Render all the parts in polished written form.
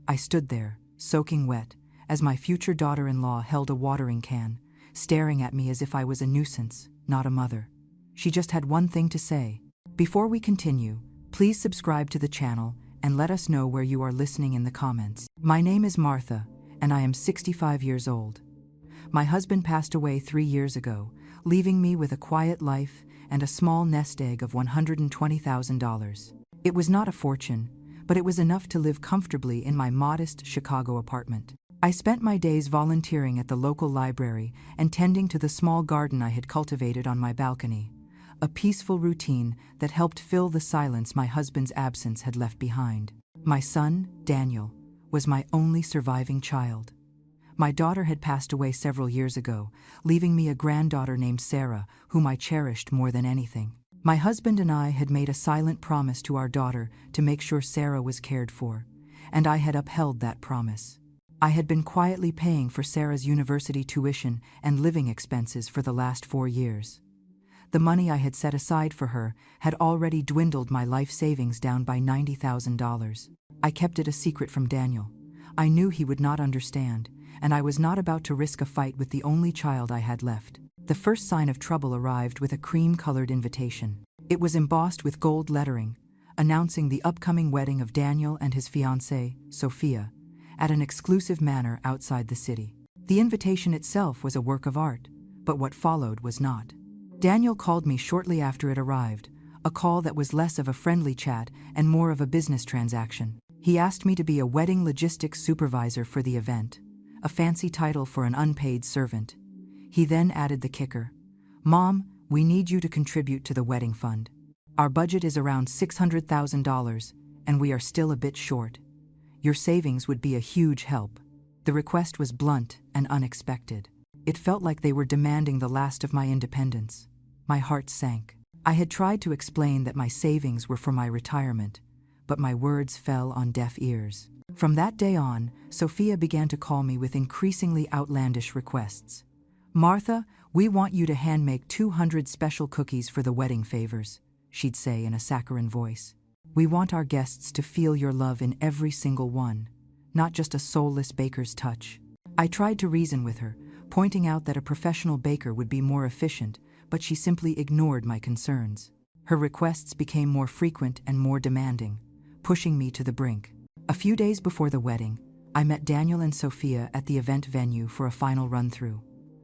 I stood there, soaking wet, as my future daughter-in-law held a watering can, staring at me as if I was a nuisance, not a mother. She just had one thing to say. Before we continue, please subscribe to the channel and let us know where you are listening in the comments. My name is Martha, and I am 65 years old. My husband passed away 3 years ago, leaving me with a quiet life and a small nest egg of $120,000. It was not a fortune, but it was enough to live comfortably in my modest Chicago apartment. I spent my days volunteering at the local library and tending to the small garden I had cultivated on my balcony, a peaceful routine that helped fill the silence my husband's absence had left behind. My son, Daniel, was my only surviving child. My daughter had passed away several years ago, leaving me a granddaughter named Sarah, whom I cherished more than anything. My husband and I had made a silent promise to our daughter to make sure Sarah was cared for, and I had upheld that promise. I had been quietly paying for Sarah's university tuition and living expenses for the last 4 years. The money I had set aside for her had already dwindled my life savings down by $90,000. I kept it a secret from Daniel. I knew he would not understand, and I was not about to risk a fight with the only child I had left. The first sign of trouble arrived with a cream-colored invitation. It was embossed with gold lettering, announcing the upcoming wedding of Daniel and his fiancée, Sophia, at an exclusive manor outside the city. The invitation itself was a work of art, but what followed was not. Daniel called me shortly after it arrived, a call that was less of a friendly chat and more of a business transaction. He asked me to be a wedding logistics supervisor for the event, a fancy title for an unpaid servant. He then added the kicker. "Mom, we need you to contribute to the wedding fund. Our budget is around $600,000, and we are still a bit short. Your savings would be a huge help." The request was blunt and unexpected. It felt like they were demanding the last of my independence. My heart sank. I had tried to explain that my savings were for my retirement, but my words fell on deaf ears. From that day on, Sophia began to call me with increasingly outlandish requests. "Martha, we want you to handmake 200 special cookies for the wedding favors," she'd say in a saccharine voice. "We want our guests to feel your love in every single one, not just a soulless baker's touch." I tried to reason with her, pointing out that a professional baker would be more efficient, but she simply ignored my concerns. Her requests became more frequent and more demanding, pushing me to the brink. A few days before the wedding, I met Daniel and Sophia at the event venue for a final run-through.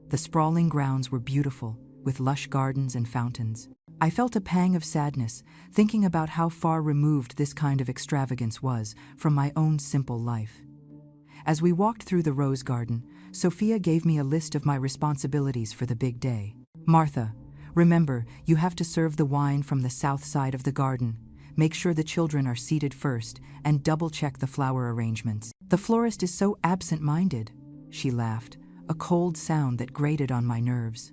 The sprawling grounds were beautiful, with lush gardens and fountains. I felt a pang of sadness, thinking about how far removed this kind of extravagance was from my own simple life. As we walked through the rose garden, Sophia gave me a list of my responsibilities for the big day. "Martha, remember, you have to serve the wine from the south side of the garden. Make sure the children are seated first, and double-check the flower arrangements." "The florist is so absent-minded," she laughed, a cold sound that grated on my nerves.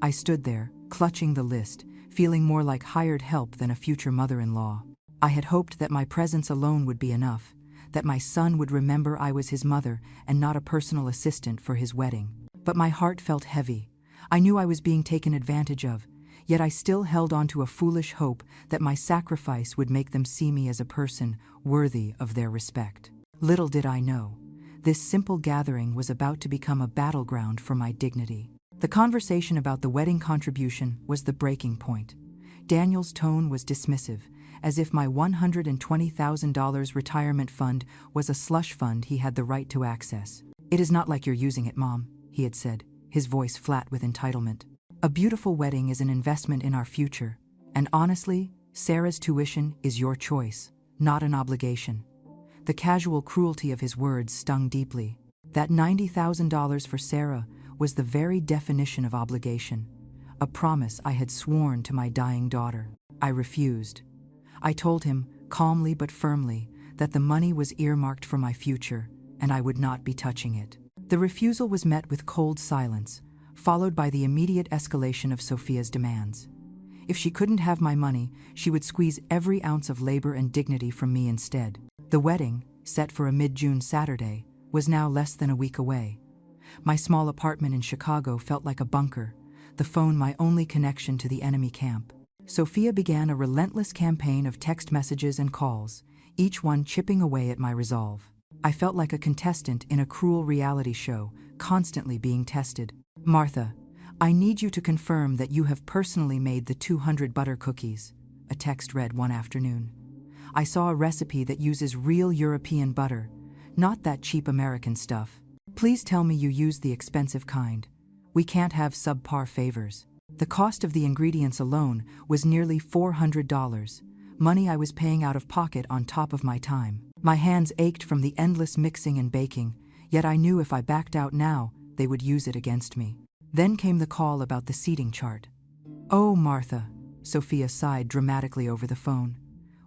I stood there, clutching the list, feeling more like hired help than a future mother-in-law. I had hoped that my presence alone would be enough, that my son would remember I was his mother and not a personal assistant for his wedding. But my heart felt heavy. I knew I was being taken advantage of, yet I still held on to a foolish hope that my sacrifice would make them see me as a person worthy of their respect. Little did I know, this simple gathering was about to become a battleground for my dignity. The conversation about the wedding contribution was the breaking point. Daniel's tone was dismissive, as if my $120,000 retirement fund was a slush fund he had the right to access. "It is not like you're using it, Mom," he had said, his voice flat with entitlement. "A beautiful wedding is an investment in our future, and honestly, Sarah's tuition is your choice, not an obligation." The casual cruelty of his words stung deeply. That $90,000 for Sarah was the very definition of obligation, a promise I had sworn to my dying daughter. I refused. I told him, calmly but firmly, that the money was earmarked for my future, and I would not be touching it. The refusal was met with cold silence, followed by the immediate escalation of Sophia's demands. If she couldn't have my money, she would squeeze every ounce of labor and dignity from me instead. The wedding, set for a mid-June Saturday, was now less than a week away. My small apartment in Chicago felt like a bunker, the phone my only connection to the enemy camp. Sophia began a relentless campaign of text messages and calls, each one chipping away at my resolve. I felt like a contestant in a cruel reality show, constantly being tested. "Martha, I need you to confirm that you have personally made the 200 butter cookies," a text read one afternoon. "I saw a recipe that uses real European butter, not that cheap American stuff. Please tell me you use the expensive kind. We can't have subpar favors." The cost of the ingredients alone was nearly $400, money I was paying out of pocket on top of my time. My hands ached from the endless mixing and baking, yet I knew if I backed out now, they would use it against me. Then came the call about the seating chart. "Oh, Martha," Sophia sighed dramatically over the phone.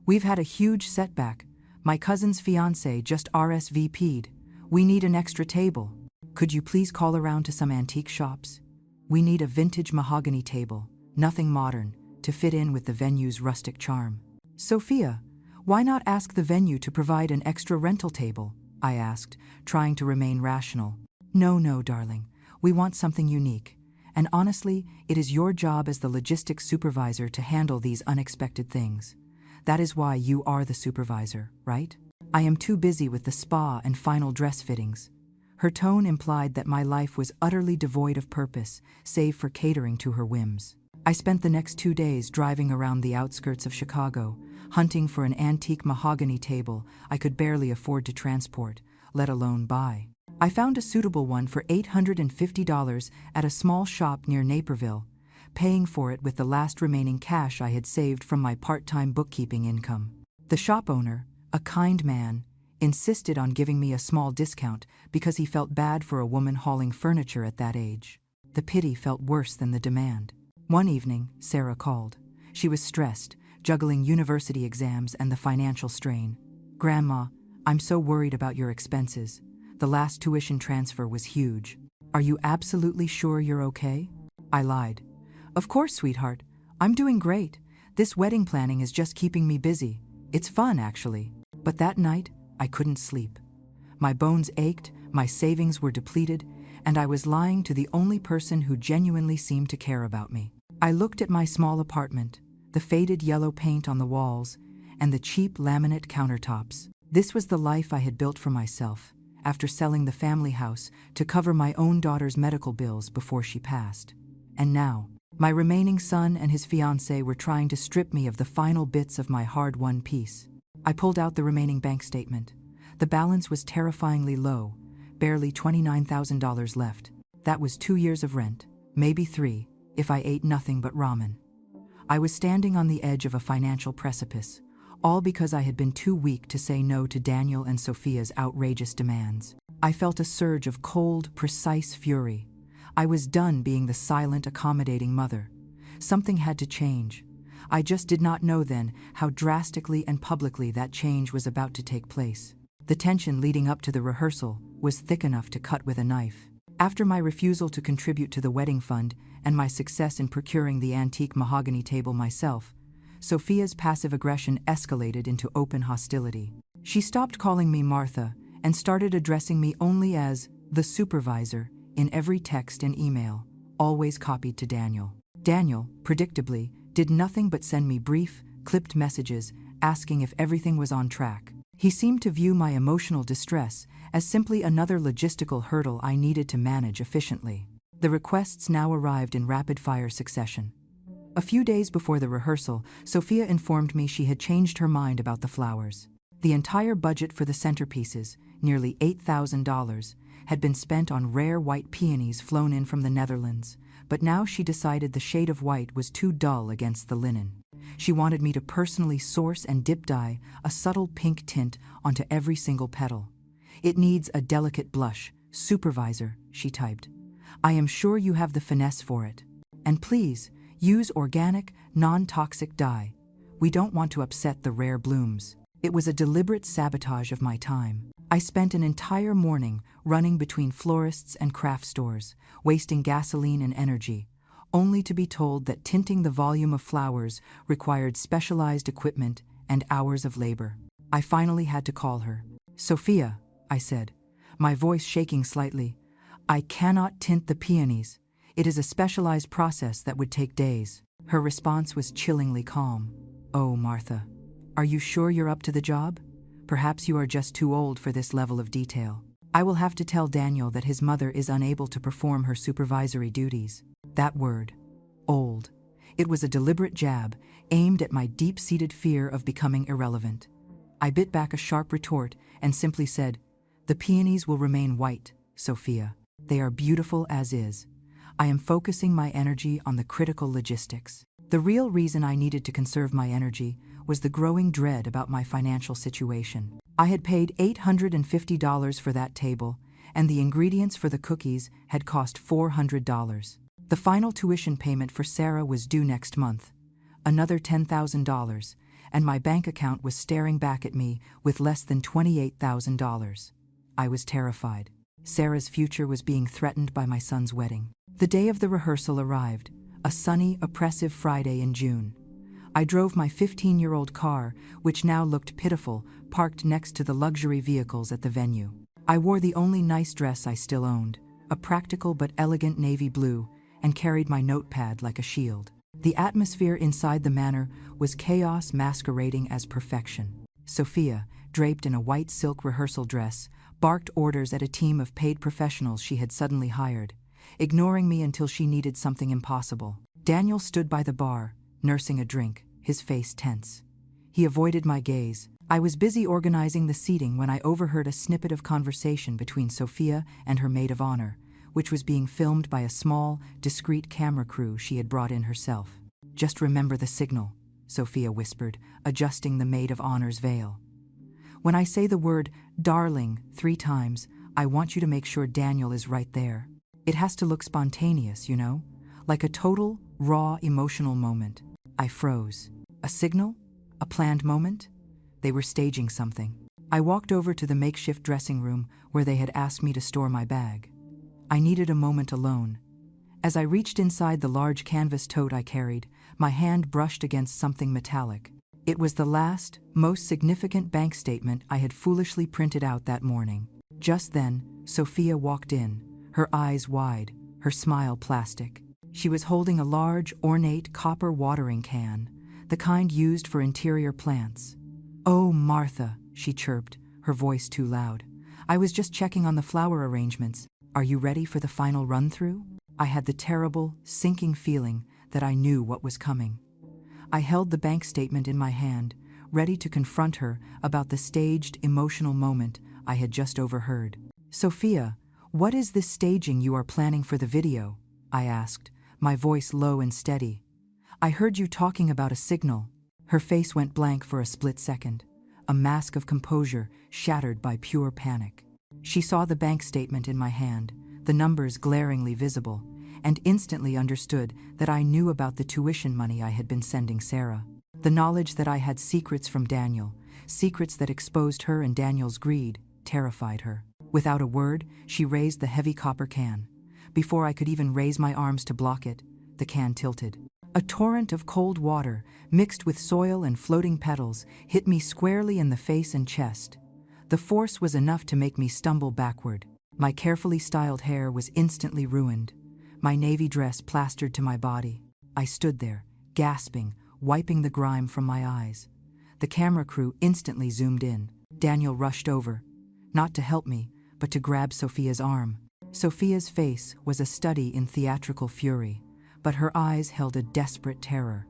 "We've had a huge setback. My cousin's fiancé just RSVP'd. We need an extra table. Could you please call around to some antique shops? We need a vintage mahogany table, nothing modern, to fit in with the venue's rustic charm." "Sophia, why not ask the venue to provide an extra rental table?" I asked, trying to remain rational. No, darling. We want something unique. And honestly, it is your job as the logistics supervisor to handle these unexpected things. That is why you are the supervisor, right? I am too busy with the spa and final dress fittings." Her tone implied that my life was utterly devoid of purpose, save for catering to her whims. I spent the next 2 days driving around the outskirts of Chicago, hunting for an antique mahogany table I could barely afford to transport, let alone buy. I found a suitable one for $850 at a small shop near Naperville, paying for it with the last remaining cash I had saved from my part-time bookkeeping income. The shop owner, a kind man, insisted on giving me a small discount because he felt bad for a woman hauling furniture at that age. The pity felt worse than the demand. One evening, Sarah called. She was stressed, juggling university exams and the financial strain. "Grandma, I'm so worried about your expenses. The last tuition transfer was huge. Are you absolutely sure you're okay?" I lied. "Of course, sweetheart. I'm doing great. This wedding planning is just keeping me busy. It's fun, actually." But that night, I couldn't sleep. My bones ached, my savings were depleted, and I was lying to the only person who genuinely seemed to care about me. I looked at my small apartment, the faded yellow paint on the walls, and the cheap laminate countertops. This was the life I had built for myself, after selling the family house to cover my own daughter's medical bills before she passed. And now, my remaining son and his fiancée were trying to strip me of the final bits of my hard-won peace. I pulled out the remaining bank statement. The balance was terrifyingly low, barely $29,000 left. That was 2 years of rent, maybe 3, if I ate nothing but ramen. I was standing on the edge of a financial precipice, all because I had been too weak to say no to Daniel and Sophia's outrageous demands. I felt a surge of cold, precise fury. I was done being the silent, accommodating mother. Something had to change. I just did not know then how drastically and publicly that change was about to take place. The tension leading up to the rehearsal was thick enough to cut with a knife. After my refusal to contribute to the wedding fund and my success in procuring the antique mahogany table myself, Sophia's passive aggression escalated into open hostility. She stopped calling me Martha and started addressing me only as the supervisor in every text and email, always copied to Daniel. Daniel, predictably, did nothing but send me brief, clipped messages asking if everything was on track. He seemed to view my emotional distress as simply another logistical hurdle I needed to manage efficiently. The requests now arrived in rapid-fire succession. A few days before the rehearsal, Sophia informed me she had changed her mind about the flowers. The entire budget for the centerpieces, nearly $8,000, had been spent on rare white peonies flown in from the Netherlands, but now she decided the shade of white was too dull against the linen. She wanted me to personally source and dip dye a subtle pink tint onto every single petal. "It needs a delicate blush, supervisor," she typed. "I am sure you have the finesse for it. And please, use organic, non-toxic dye. We don't want to upset the rare blooms." It was a deliberate sabotage of my time. I spent an entire morning running between florists and craft stores, wasting gasoline and energy, only to be told that tinting the volume of flowers required specialized equipment and hours of labor. I finally had to call her. "Sophia," I said, my voice shaking slightly, "I cannot tint the peonies. It is a specialized process that would take days." Her response was chillingly calm. "Oh, Martha, are you sure you're up to the job? Perhaps you are just too old for this level of detail. I will have to tell Daniel that his mother is unable to perform her supervisory duties. That word, old. It was a deliberate jab, aimed at my deep-seated fear of becoming irrelevant. I bit back a sharp retort and simply said, "The peonies will remain white, Sophia. They are beautiful as is. I am focusing my energy on the critical logistics." The real reason I needed to conserve my energy was the growing dread about my financial situation. I had paid $850 for that table, and the ingredients for the cookies had cost $400. The final tuition payment for Sarah was due next month, another $10,000, and my bank account was staring back at me with less than $28,000. I was terrified. Sarah's future was being threatened by my son's wedding. The day of the rehearsal arrived, a sunny, oppressive Friday in June. I drove my 15-year-old car, which now looked pitiful, parked next to the luxury vehicles at the venue. I wore the only nice dress I still owned, a practical but elegant navy blue, and carried my notepad like a shield. The atmosphere inside the manor was chaos masquerading as perfection. Sophia, draped in a white silk rehearsal dress, barked orders at a team of paid professionals she had suddenly hired, ignoring me until she needed something impossible. Daniel stood by the bar, nursing a drink, his face tense. He avoided my gaze. I was busy organizing the seating when I overheard a snippet of conversation between Sophia and her maid of honor, which was being filmed by a small, discreet camera crew she had brought in herself. "Just remember the signal," Sophia whispered, adjusting the maid of honor's veil. "When I say the word darling 3 times, I want you to make sure Daniel is right there. It has to look spontaneous, you know, like a total, raw, emotional moment." I froze. A signal? A planned moment? They were staging something. I walked over to the makeshift dressing room where they had asked me to store my bag. I needed a moment alone. As I reached inside the large canvas tote I carried, my hand brushed against something metallic. It was the last, most significant bank statement I had foolishly printed out that morning. Just then, Sophia walked in, her eyes wide, her smile plastic. She was holding a large, ornate copper watering can, the kind used for interior plants. "Oh, Martha," she chirped, her voice too loud. "I was just checking on the flower arrangements. Are you ready for the final run-through?" I had the terrible, sinking feeling that I knew what was coming. I held the bank statement in my hand, ready to confront her about the staged, emotional moment I had just overheard. "Sophia, what is this staging you are planning for the video?" I asked, my voice low and steady. "I heard you talking about a signal." Her face went blank for a split second, a mask of composure shattered by pure panic. She saw the bank statement in my hand, the numbers glaringly visible, and instantly understood that I knew about the tuition money I had been sending Sarah. The knowledge that I had secrets from Daniel, secrets that exposed her and Daniel's greed, terrified her. Without a word, she raised the heavy copper can. Before I could even raise my arms to block it, the can tilted. A torrent of cold water, mixed with soil and floating petals, hit me squarely in the face and chest. The force was enough to make me stumble backward. My carefully styled hair was instantly ruined, my navy dress plastered to my body. I stood there, gasping, wiping the grime from my eyes. The camera crew instantly zoomed in. Daniel rushed over, not to help me, but to grab Sophia's arm. Sophia's face was a study in theatrical fury, but her eyes held a desperate terror.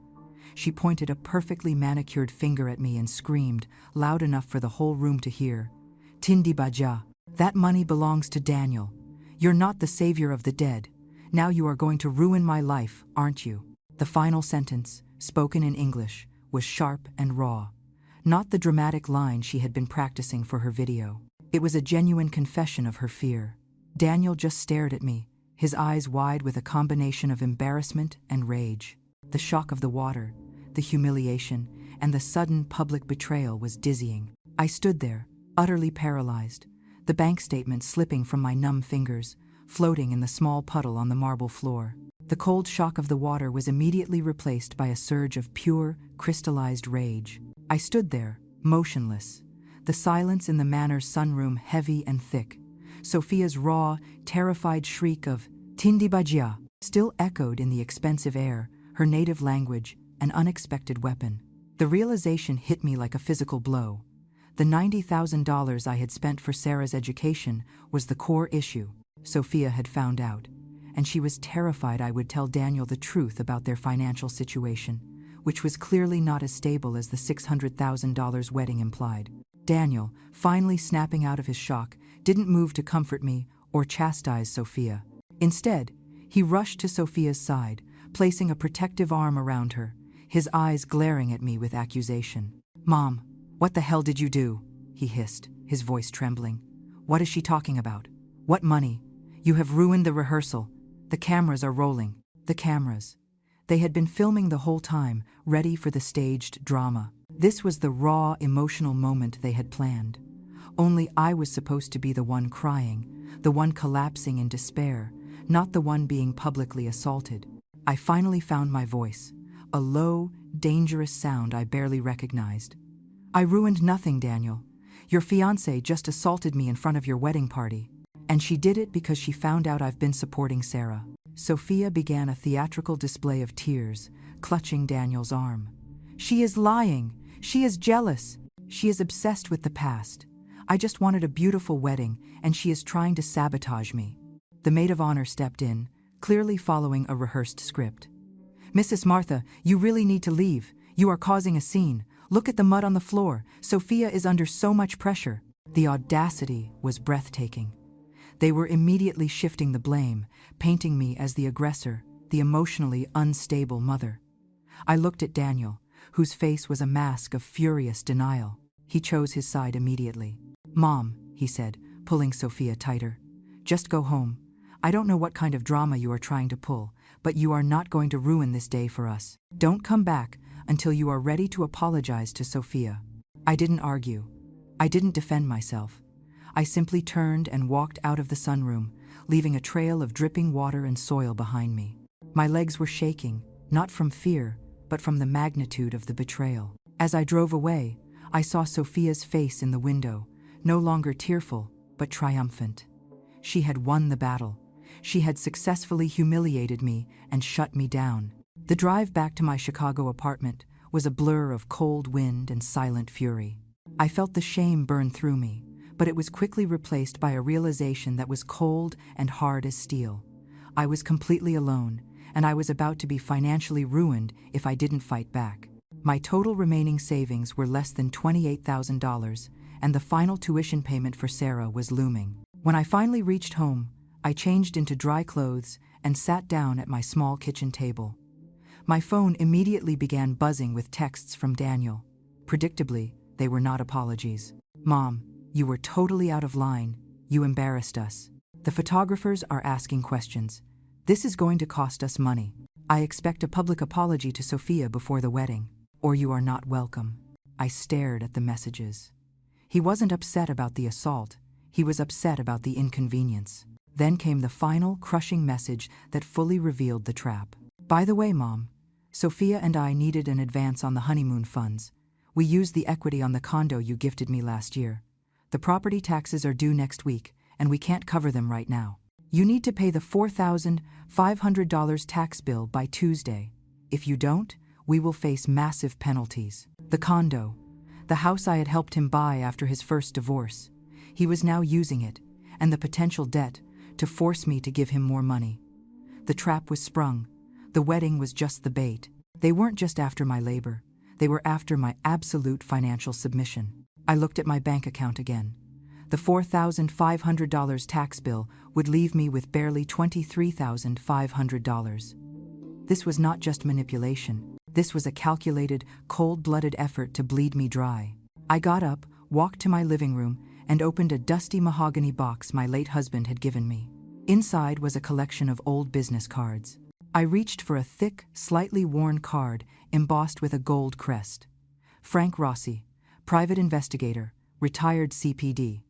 She pointed a perfectly manicured finger at me and screamed, loud enough for the whole room to hear, "Tindi Baja, that money belongs to Daniel. You're not the savior of the dead. Now you are going to ruin my life, aren't you?" The final sentence, spoken in English, was sharp and raw. Not the dramatic line she had been practicing for her video. It was a genuine confession of her fear. Daniel just stared at me, his eyes wide with a combination of embarrassment and rage. The shock of the water, the humiliation, and the sudden public betrayal was dizzying. I stood there, utterly paralyzed, the bank statement slipping from my numb fingers, floating in the small puddle on the marble floor. The cold shock of the water was immediately replaced by a surge of pure, crystallized rage. I stood there, motionless, the silence in the manor's sunroom heavy and thick. Sophia's raw, terrified shriek of "Tindi Bajia" still echoed in the expensive air, her native language, an unexpected weapon. The realization hit me like a physical blow. The $90,000 I had spent for Sarah's education was the core issue. Sophia had found out, and she was terrified I would tell Daniel the truth about their financial situation, which was clearly not as stable as the $600,000 wedding implied. Daniel, finally snapping out of his shock, didn't move to comfort me or chastise Sophia. Instead, he rushed to Sophia's side, placing a protective arm around her, his eyes glaring at me with accusation. "Mom, what the hell did you do?" he hissed, his voice trembling. "What is she talking about? What money? You have ruined the rehearsal. The cameras are rolling." The cameras. They had been filming the whole time, ready for the staged drama. This was the raw, emotional moment they had planned. Only I was supposed to be the one crying, the one collapsing in despair, not the one being publicly assaulted. I finally found my voice, a low, dangerous sound I barely recognized. "I ruined nothing, Daniel. Your fiancée just assaulted me in front of your wedding party. And she did it because she found out I've been supporting Sarah." Sophia began a theatrical display of tears, clutching Daniel's arm. "She is lying. She is jealous. She is obsessed with the past. I just wanted a beautiful wedding, and she is trying to sabotage me." The maid of honor stepped in, clearly following a rehearsed script. "Mrs. Martha, you really need to leave. You are causing a scene. Look at the mud on the floor. Sophia is under so much pressure." The audacity was breathtaking. They were immediately shifting the blame, painting me as the aggressor, the emotionally unstable mother. I looked at Daniel, whose face was a mask of furious denial. He chose his side immediately. "Mom," he said, pulling Sophia tighter, "just go home. I don't know what kind of drama you are trying to pull, but you are not going to ruin this day for us. Don't come back until you are ready to apologize to Sophia." I didn't argue. I didn't defend myself. I simply turned and walked out of the sunroom, leaving a trail of dripping water and soil behind me. My legs were shaking, not from fear, but from the magnitude of the betrayal. As I drove away, I saw Sophia's face in the window, no longer tearful, but triumphant. She had won the battle. She had successfully humiliated me and shut me down. The drive back to my Chicago apartment was a blur of cold wind and silent fury. I felt the shame burn through me, but it was quickly replaced by a realization that was cold and hard as steel. I was completely alone, and I was about to be financially ruined if I didn't fight back. My total remaining savings were less than $28,000, and the final tuition payment for Sarah was looming. When I finally reached home, I changed into dry clothes and sat down at my small kitchen table. My phone immediately began buzzing with texts from Daniel. Predictably, they were not apologies. "Mom, you were totally out of line. You embarrassed us. The photographers are asking questions. This is going to cost us money. I expect a public apology to Sophia before the wedding, or you are not welcome." I stared at the messages. He wasn't upset about the assault. He was upset about the inconvenience. Then came the final, crushing message that fully revealed the trap. "By the way, Mom, Sophia and I needed an advance on the honeymoon funds. We used the equity on the condo you gifted me last year. The property taxes are due next week, and we can't cover them right now. You need to pay the $4,500 tax bill by Tuesday. If you don't, we will face massive penalties." The condo, the house I had helped him buy after his first divorce, he was now using it, and the potential debt, to force me to give him more money. The trap was sprung. The wedding was just the bait. They weren't just after my labor. They were after my absolute financial submission. I looked at my bank account again. The $4,500 tax bill would leave me with barely $23,500. This was not just manipulation. This was a calculated, cold-blooded effort to bleed me dry. I got up, walked to my living room, and opened a dusty mahogany box my late husband had given me. Inside was a collection of old business cards. I reached for a thick, slightly worn card embossed with a gold crest. Frank Rossi, private investigator, retired CPD.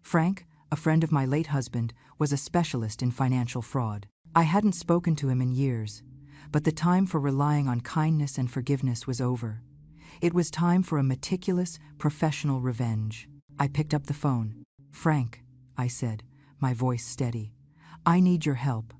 Frank, a friend of my late husband, was a specialist in financial fraud. I hadn't spoken to him in years, but the time for relying on kindness and forgiveness was over. It was time for a meticulous, professional revenge. I picked up the phone. "Frank," I said, my voice steady, "I need your help.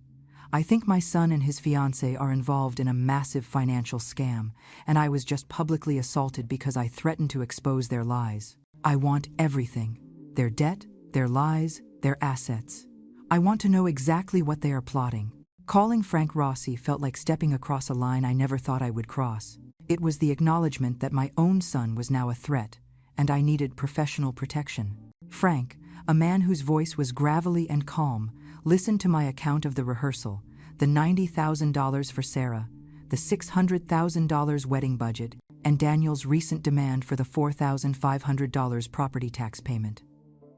I think my son and his fiancée are involved in a massive financial scam, and I was just publicly assaulted because I threatened to expose their lies. I want everything. Their debt, their lies, their assets. I want to know exactly what they are plotting. Calling Frank Rossi felt like stepping across a line I never thought I would cross. It was the acknowledgement that my own son was now a threat, and I needed professional protection. Frank, a man whose voice was gravelly and calm, listened to my account of the rehearsal, the $90,000 for Sarah, the $600,000 wedding budget, and Daniel's recent demand for the $4,500 property tax payment.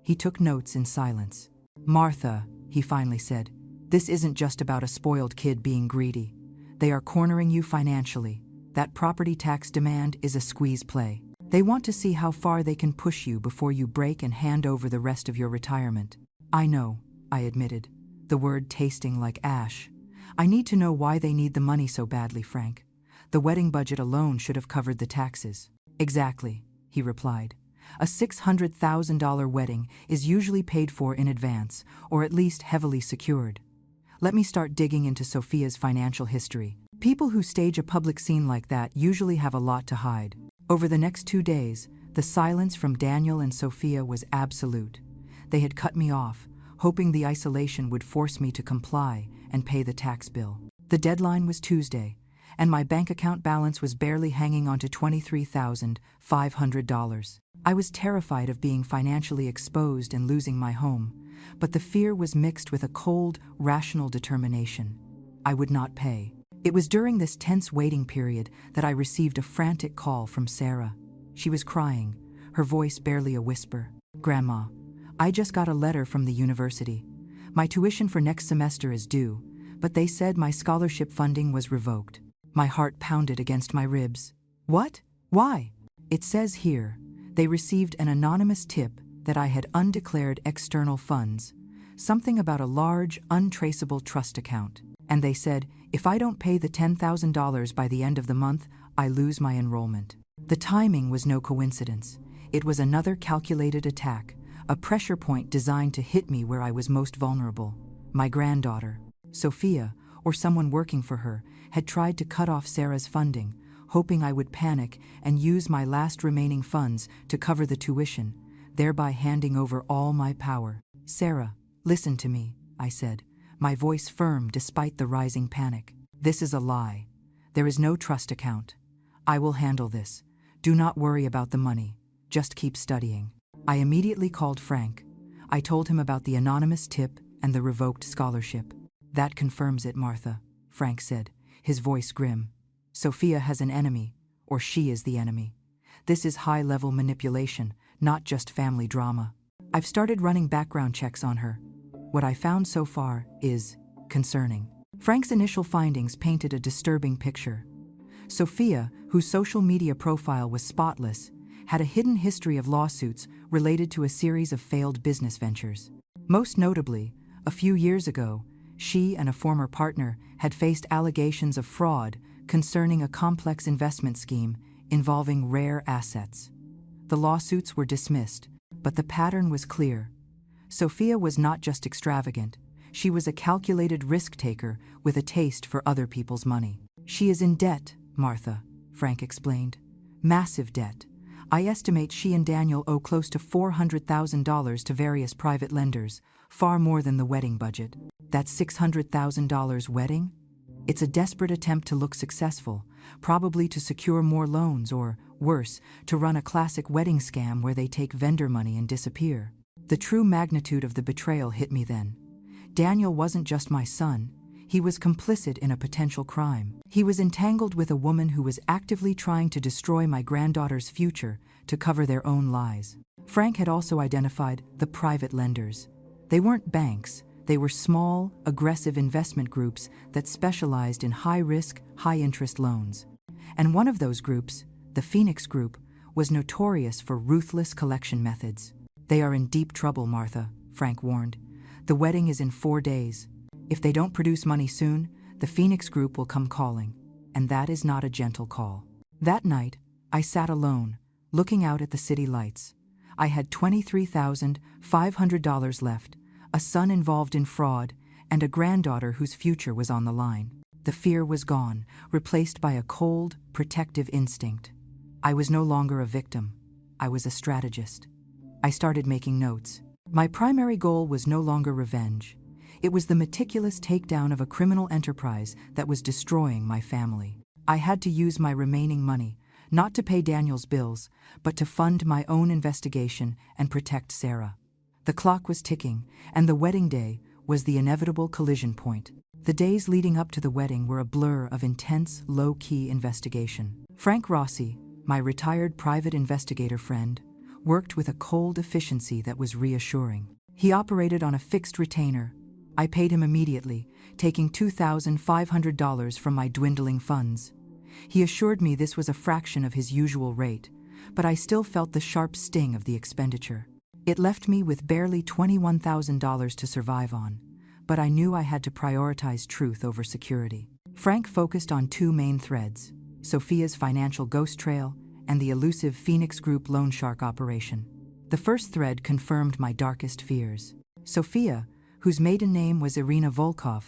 He took notes in silence. "Martha," he finally said, "this isn't just about a spoiled kid being greedy. They are cornering you financially. That property tax demand is a squeeze play. They want to see how far they can push you before you break and hand over the rest of your retirement." "I know," I admitted, the word tasting like ash. "I need to know why they need the money so badly, Frank. The wedding budget alone should have covered the taxes." "Exactly," he replied. "A $600,000 wedding is usually paid for in advance, or at least heavily secured. Let me start digging into Sophia's financial history. People who stage a public scene like that usually have a lot to hide." Over the next 2 days, the silence from Daniel and Sophia was absolute. They had cut me off, hoping the isolation would force me to comply and pay the tax bill. The deadline was Tuesday, and my bank account balance was barely hanging on to $23,500. I was terrified of being financially exposed and losing my home, but the fear was mixed with a cold, rational determination. I would not pay. It was during this tense waiting period that I received a frantic call from Sarah. She was crying, her voice barely a whisper. "Grandma, I just got a letter from the university. My tuition for next semester is due, but they said my scholarship funding was revoked." My heart pounded against my ribs. "What? Why?" "It says here, they received an anonymous tip that I had undeclared external funds, something about a large, untraceable trust account. And they said, if I don't pay the $10,000 by the end of the month, I lose my enrollment." The timing was no coincidence. It was another calculated attack, a pressure point designed to hit me where I was most vulnerable. My granddaughter, Sophia, or someone working for her, had tried to cut off Sarah's funding, hoping I would panic and use my last remaining funds to cover the tuition, thereby handing over all my power. "Sarah, listen to me," I said, my voice firm despite the rising panic. "This is a lie. There is no trust account. I will handle this. Do not worry about the money. Just keep studying." I immediately called Frank. I told him about the anonymous tip and the revoked scholarship. "That confirms it, Martha," Frank said, his voice grim. "Sophia has an enemy, or she is the enemy. This is high-level manipulation, not just family drama. I've started running background checks on her. What I found so far is concerning." Frank's initial findings painted a disturbing picture. Sophia, whose social media profile was spotless, had a hidden history of lawsuits related to a series of failed business ventures. Most notably, a few years ago, she and a former partner had faced allegations of fraud concerning a complex investment scheme involving rare assets. The lawsuits were dismissed, but the pattern was clear. Sophia was not just extravagant, she was a calculated risk-taker with a taste for other people's money. "She is in debt, Martha," Frank explained. "Massive debt. I estimate she and Daniel owe close to $400,000 to various private lenders, far more than the wedding budget. That $600,000 wedding? It's a desperate attempt to look successful, probably to secure more loans or, worse, to run a classic wedding scam where they take vendor money and disappear." The true magnitude of the betrayal hit me then. Daniel wasn't just my son, he was complicit in a potential crime. He was entangled with a woman who was actively trying to destroy my granddaughter's future to cover their own lies. Frank had also identified the private lenders. They weren't banks, they were small, aggressive investment groups that specialized in high-risk, high-interest loans. And one of those groups, the Phoenix Group, was notorious for ruthless collection methods. "They are in deep trouble, Martha," Frank warned. "The wedding is in 4 days. If they don't produce money soon, the Phoenix Group will come calling, and that is not a gentle call." That night, I sat alone, looking out at the city lights. I had $23,500 left, a son involved in fraud, and a granddaughter whose future was on the line. The fear was gone, replaced by a cold, protective instinct. I was no longer a victim. I was a strategist. I started making notes. My primary goal was no longer revenge. It was the meticulous takedown of a criminal enterprise that was destroying my family. I had to use my remaining money, not to pay Daniel's bills, but to fund my own investigation and protect Sarah. The clock was ticking, and the wedding day was the inevitable collision point. The days leading up to the wedding were a blur of intense, low-key investigation. Frank Rossi, my retired private investigator friend, worked with a cold efficiency that was reassuring. He operated on a fixed retainer. I paid him immediately, taking $2,500 from my dwindling funds. He assured me this was a fraction of his usual rate, but I still felt the sharp sting of the expenditure. It left me with barely $21,000 to survive on, but I knew I had to prioritize truth over security. Frank focused on two main threads: Sophia's financial ghost trail and the elusive Phoenix Group loan shark operation. The first thread confirmed my darkest fears. Sophia, whose maiden name was Irina Volkov,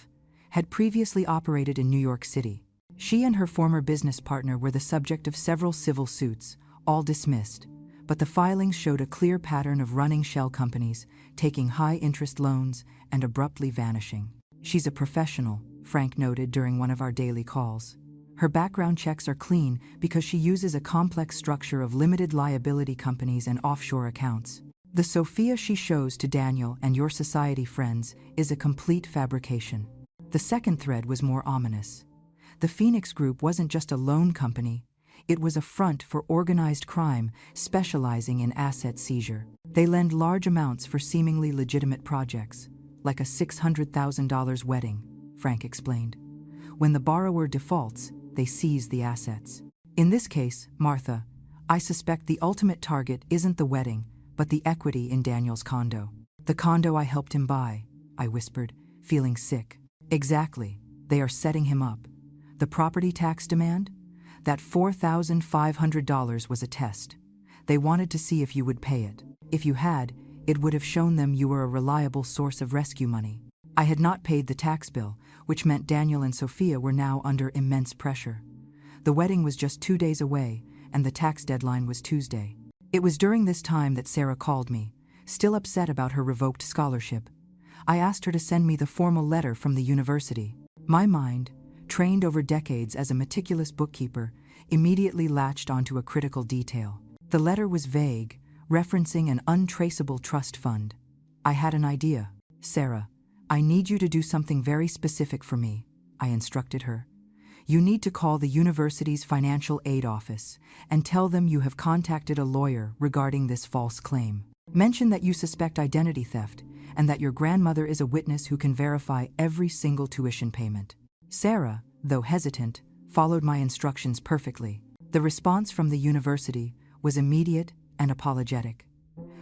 had previously operated in New York City. She and her former business partner were the subject of several civil suits, all dismissed, but the filings showed a clear pattern of running shell companies, taking high-interest loans, and abruptly vanishing. "She's a professional," Frank noted during one of our daily calls. "Her background checks are clean because she uses a complex structure of limited liability companies and offshore accounts. The Sophia she shows to Daniel and your society friends is a complete fabrication." The second thread was more ominous. The Phoenix Group wasn't just a loan company. It was a front for organized crime specializing in asset seizure. They lend large amounts for seemingly legitimate projects, like a $600,000 wedding, Frank explained. When the borrower defaults, they seize the assets. In this case, Martha, I suspect the ultimate target isn't the wedding, but the equity in Daniel's condo. "The condo I helped him buy," I whispered, feeling sick. "Exactly. They are setting him up. The property tax demand? That $4,500 was a test. They wanted to see if you would pay it. If you had, it would have shown them you were a reliable source of rescue money." I had not paid the tax bill, which meant Daniel and Sophia were now under immense pressure. The wedding was just 2 days away, and the tax deadline was Tuesday. It was during this time that Sarah called me, still upset about her revoked scholarship. I asked her to send me the formal letter from the university. My mind, trained over decades as a meticulous bookkeeper, immediately latched onto a critical detail. The letter was vague, referencing an untraceable trust fund. I had an idea. "Sarah, I need you to do something very specific for me," I instructed her. "You need to call the university's financial aid office and tell them you have contacted a lawyer regarding this false claim. Mention that you suspect identity theft and that your grandmother is a witness who can verify every single tuition payment." Sarah, though hesitant, followed my instructions perfectly. The response from the university was immediate and apologetic.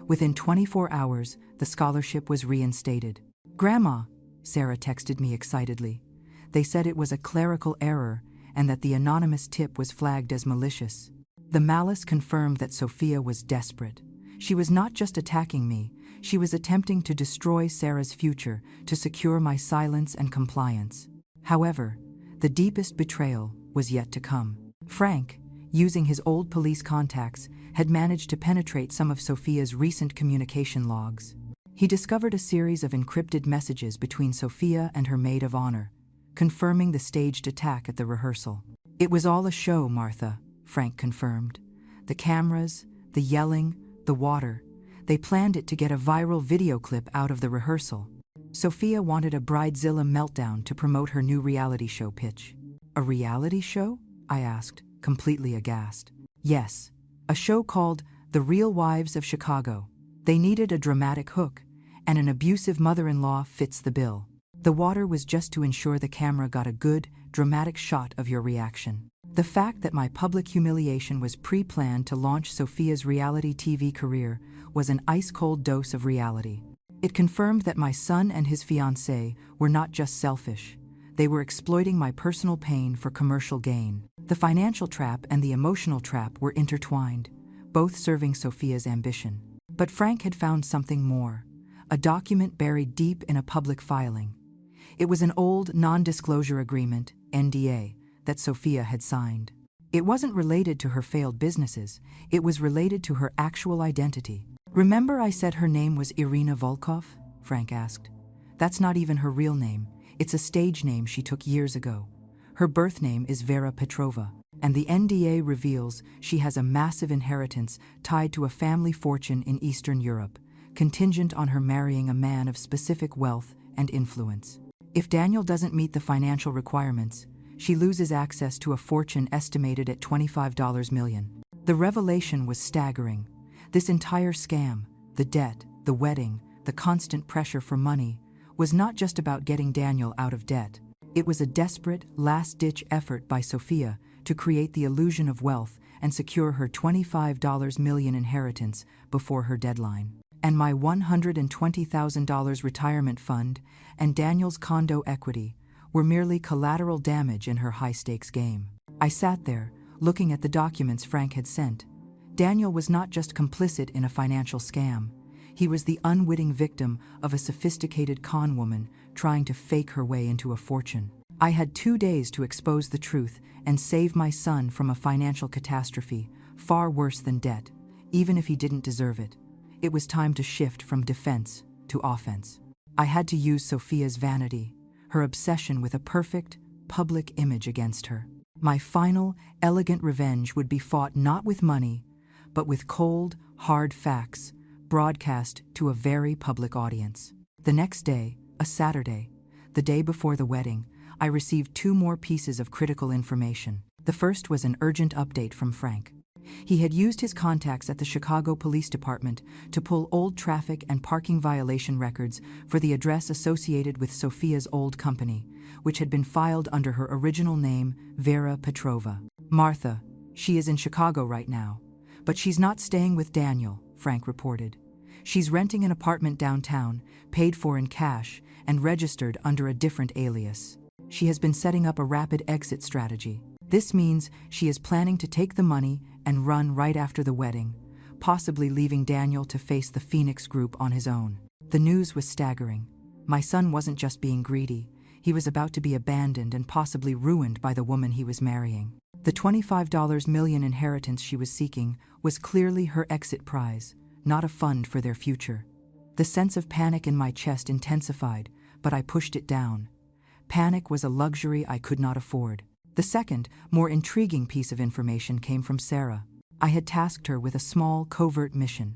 Within 24 hours, the scholarship was reinstated. "Grandma," Sarah texted me excitedly. "They said it was a clerical error and that the anonymous tip was flagged as malicious." The malice confirmed that Sophia was desperate. She was not just attacking me, she was attempting to destroy Sarah's future to secure my silence and compliance. However, the deepest betrayal was yet to come. Frank, using his old police contacts, had managed to penetrate some of Sophia's recent communication logs. He discovered a series of encrypted messages between Sophia and her maid of honor, confirming the staged attack at the rehearsal. "It was all a show, Martha," Frank confirmed. "The cameras, the yelling, the water. They planned it to get a viral video clip out of the rehearsal. Sophia wanted a bridezilla meltdown to promote her new reality show pitch." "A reality show?" I asked, completely aghast. "Yes, a show called The Real Wives of Chicago. They needed a dramatic hook, and an abusive mother-in-law fits the bill. The water was just to ensure the camera got a good, dramatic shot of your reaction." The fact that my public humiliation was pre-planned to launch Sophia's reality TV career was an ice-cold dose of reality. It confirmed that my son and his fiancée were not just selfish. They were exploiting my personal pain for commercial gain. The financial trap and the emotional trap were intertwined, both serving Sophia's ambition. But Frank had found something more, a document buried deep in a public filing. It was an old non-disclosure agreement, NDA, that Sophia had signed. It wasn't related to her failed businesses, it was related to her actual identity. Remember I said her name was Irina Volkov? Frank asked. That's not even her real name. It's a stage name she took years ago. Her birth name is Vera Petrova, and the NDA reveals she has a massive inheritance tied to a family fortune in Eastern Europe, contingent on her marrying a man of specific wealth and influence. If Daniel doesn't meet the financial requirements, she loses access to a fortune estimated at $25 million. The revelation was staggering. This entire scam, the debt, the wedding, the constant pressure for money, was not just about getting Daniel out of debt. It was a desperate, last-ditch effort by Sophia to create the illusion of wealth and secure her $25 million inheritance before her deadline. And my $120,000 retirement fund and Daniel's condo equity were merely collateral damage in her high-stakes game. I sat there, looking at the documents Frank had sent. Daniel was not just complicit in a financial scam. He was the unwitting victim of a sophisticated con woman trying to fake her way into a fortune. I had 2 days to expose the truth and save my son from a financial catastrophe, far worse than debt, even if he didn't deserve it. It was time to shift from defense to offense. I had to use Sophia's vanity, her obsession with a perfect, public image against her. My final, elegant revenge would be fought not with money, but with cold, hard facts, broadcast to a very public audience. The next day, a Saturday, the day before the wedding, I received 2 more pieces of critical information. The first was an urgent update from Frank. He had used his contacts at the Chicago Police Department to pull old traffic and parking violation records for the address associated with Sophia's old company, which had been filed under her original name, Vera Petrova. Martha, she is in Chicago right now, but she's not staying with Daniel, Frank reported. She's renting an apartment downtown, paid for in cash, and registered under a different alias. She has been setting up a rapid exit strategy. This means she is planning to take the money and run right after the wedding, possibly leaving Daniel to face the Phoenix Group on his own. The news was staggering. My son wasn't just being greedy, he was about to be abandoned and possibly ruined by the woman he was marrying. The $25 million inheritance she was seeking was clearly her exit prize, not a fund for their future. The sense of panic in my chest intensified, but I pushed it down. Panic was a luxury I could not afford. The second, more intriguing piece of information came from Sarah. I had tasked her with a small, covert mission: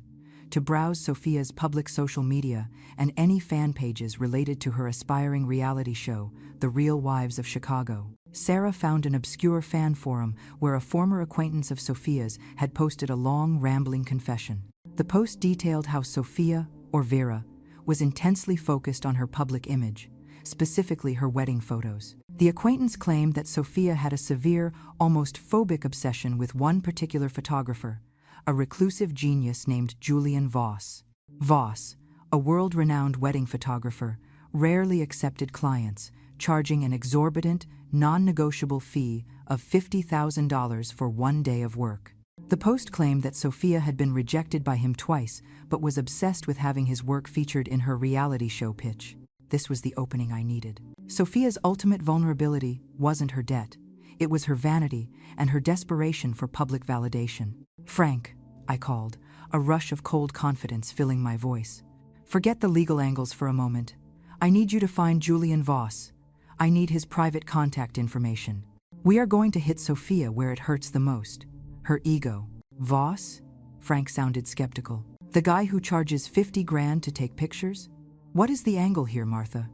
to browse Sophia's public social media and any fan pages related to her aspiring reality show, The Real Wives of Chicago. Sarah found an obscure fan forum where a former acquaintance of Sophia's had posted a long, rambling confession. The post detailed how Sophia, or Vera, was intensely focused on her public image, specifically her wedding photos. The acquaintance claimed that Sophia had a severe, almost phobic obsession with one particular photographer, a reclusive genius named Julian Voss. Voss, a world-renowned wedding photographer, rarely accepted clients, charging an exorbitant, non-negotiable fee of $50,000 for 1 day of work. The post claimed that Sophia had been rejected by him twice, but was obsessed with having his work featured in her reality show pitch. This was the opening I needed. Sophia's ultimate vulnerability wasn't her debt. It was her vanity and her desperation for public validation. "Frank," I called, a rush of cold confidence filling my voice. "Forget the legal angles for a moment. I need you to find Julian Voss. I need his private contact information. We are going to hit Sophia where it hurts the most: her ego." "Voss?" Frank sounded skeptical. "The guy who charges 50 grand to take pictures? What is the angle here, Martha?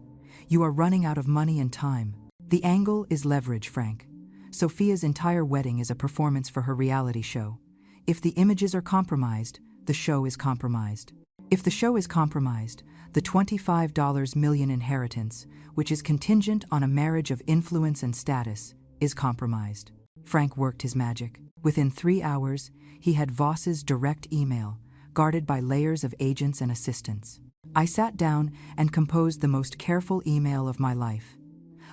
You are running out of money and time." "The angle is leverage, Frank. Sophia's entire wedding is a performance for her reality show. If the images are compromised, the show is compromised. If the show is compromised, the $25 million inheritance, which is contingent on a marriage of influence and status, is compromised." Frank worked his magic. Within 3 hours, he had Voss's direct email, guarded by layers of agents and assistants. I sat down and composed the most careful email of my life.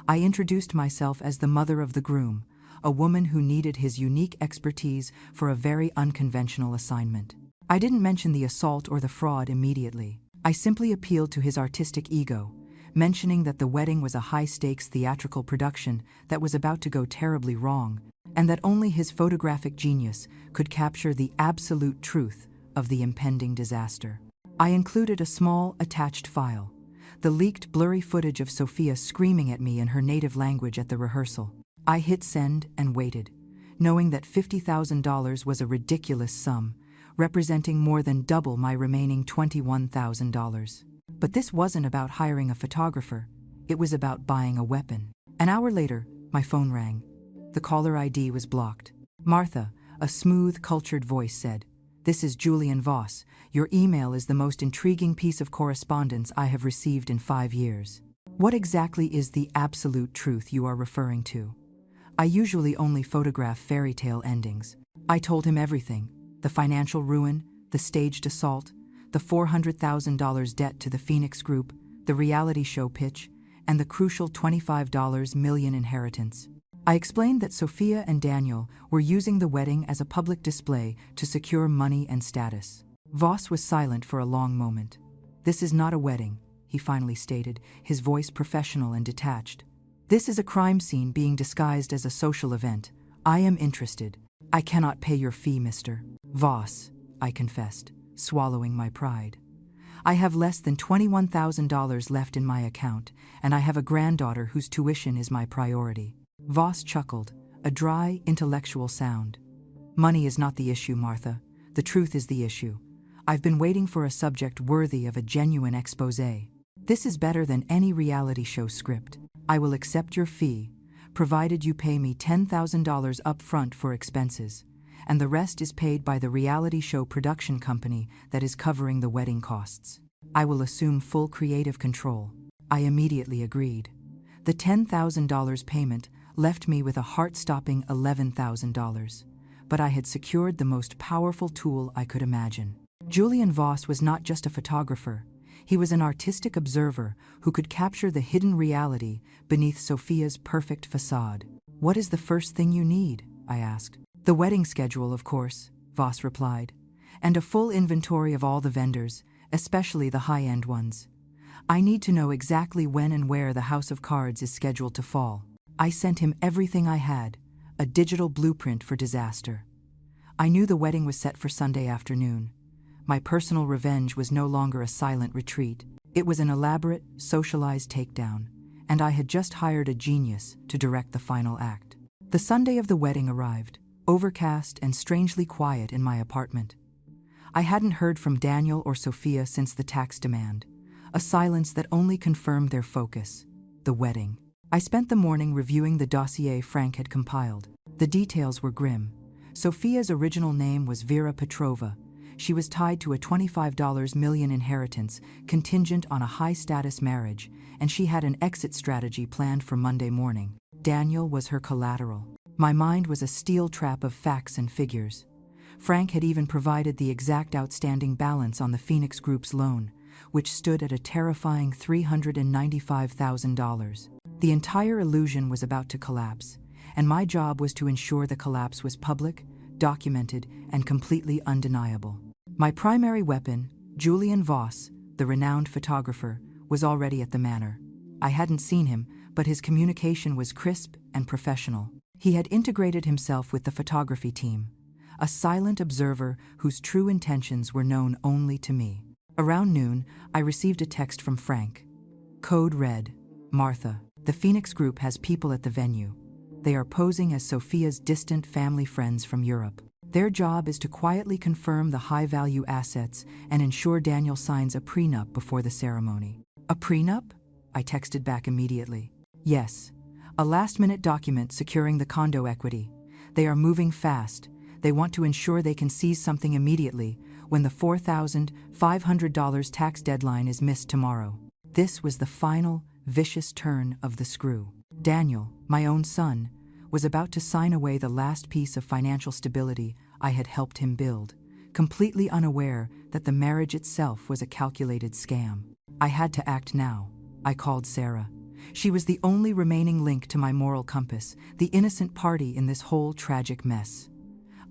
I introduced myself as the mother of the groom, a woman who needed his unique expertise for a very unconventional assignment. I didn't mention the assault or the fraud immediately. I simply appealed to his artistic ego, mentioning that the wedding was a high-stakes theatrical production that was about to go terribly wrong, and that only his photographic genius could capture the absolute truth of the impending disaster. I included a small, attached file, the leaked, blurry footage of Sophia screaming at me in her native language at the rehearsal. I hit send and waited, knowing that $50,000 was a ridiculous sum, representing more than double my remaining $21,000. But this wasn't about hiring a photographer, it was about buying a weapon. An hour later, my phone rang. The caller ID was blocked. Martha, a smooth, cultured voice said, "This is Julian Voss. Your email is the most intriguing piece of correspondence I have received in 5 years. What exactly is the absolute truth you are referring to? I usually only photograph fairy tale endings." I told him everything: the financial ruin, the staged assault, the $400,000 debt to the Phoenix Group, the reality show pitch, and the crucial $25 million inheritance. I explained that Sophia and Daniel were using the wedding as a public display to secure money and status. Voss was silent for a long moment. "This is not a wedding," he finally stated, his voice professional and detached. "This is a crime scene being disguised as a social event. I am interested." "I cannot pay your fee, Mr. Voss," I confessed, swallowing my pride. "I have less than $21,000 left in my account, and I have a granddaughter whose tuition is my priority." Voss chuckled, a dry, intellectual sound. "Money is not the issue, Martha. The truth is the issue. I've been waiting for a subject worthy of a genuine exposé. This is better than any reality show script. I will accept your fee, provided you pay me $10,000 up front for expenses, and the rest is paid by the reality show production company that is covering the wedding costs. I will assume full creative control." I immediately agreed. The $10,000 payment left me with a heart-stopping $11,000, but I had secured the most powerful tool I could imagine. Julian Voss was not just a photographer, he was an artistic observer who could capture the hidden reality beneath Sophia's perfect facade. "What is the first thing you need?" I asked. "The wedding schedule, of course," Voss replied, "and a full inventory of all the vendors, especially the high-end ones. I need to know exactly when and where the house of cards is scheduled to fall." I sent him everything I had, a digital blueprint for disaster. I knew the wedding was set for Sunday afternoon. My personal revenge was no longer a silent retreat. It was an elaborate, socialized takedown, and I had just hired a genius to direct the final act. The Sunday of the wedding arrived, overcast and strangely quiet in my apartment. I hadn't heard from Daniel or Sophia since the tax demand, a silence that only confirmed their focus: the wedding. I spent the morning reviewing the dossier Frank had compiled. The details were grim. Sophia's original name was Vera Petrova. She was tied to a $25 million inheritance contingent on a high-status marriage, and she had an exit strategy planned for Monday morning. Daniel was her collateral. My mind was a steel trap of facts and figures. Frank had even provided the exact outstanding balance on the Phoenix Group's loan, which stood at a terrifying $395,000. The entire illusion was about to collapse, and my job was to ensure the collapse was public, documented, and completely undeniable. My primary weapon, Julian Voss, the renowned photographer, was already at the manor. I hadn't seen him, but his communication was crisp and professional. He had integrated himself with the photography team, a silent observer whose true intentions were known only to me. Around noon, I received a text from Frank. Code read, "Martha, the Phoenix Group has people at the venue. They are posing as Sophia's distant family friends from Europe. Their job is to quietly confirm the high-value assets and ensure Daniel signs a prenup before the ceremony." "A prenup?" I texted back immediately. "Yes, a last-minute document securing the condo equity. They are moving fast. They want to ensure they can seize something immediately when the $4,500 tax deadline is missed tomorrow." This was the final, vicious turn of the screw. Daniel, my own son, was about to sign away the last piece of financial stability I had helped him build, completely unaware that the marriage itself was a calculated scam. I had to act now. I called Sarah. She was the only remaining link to my moral compass, the innocent party in this whole tragic mess.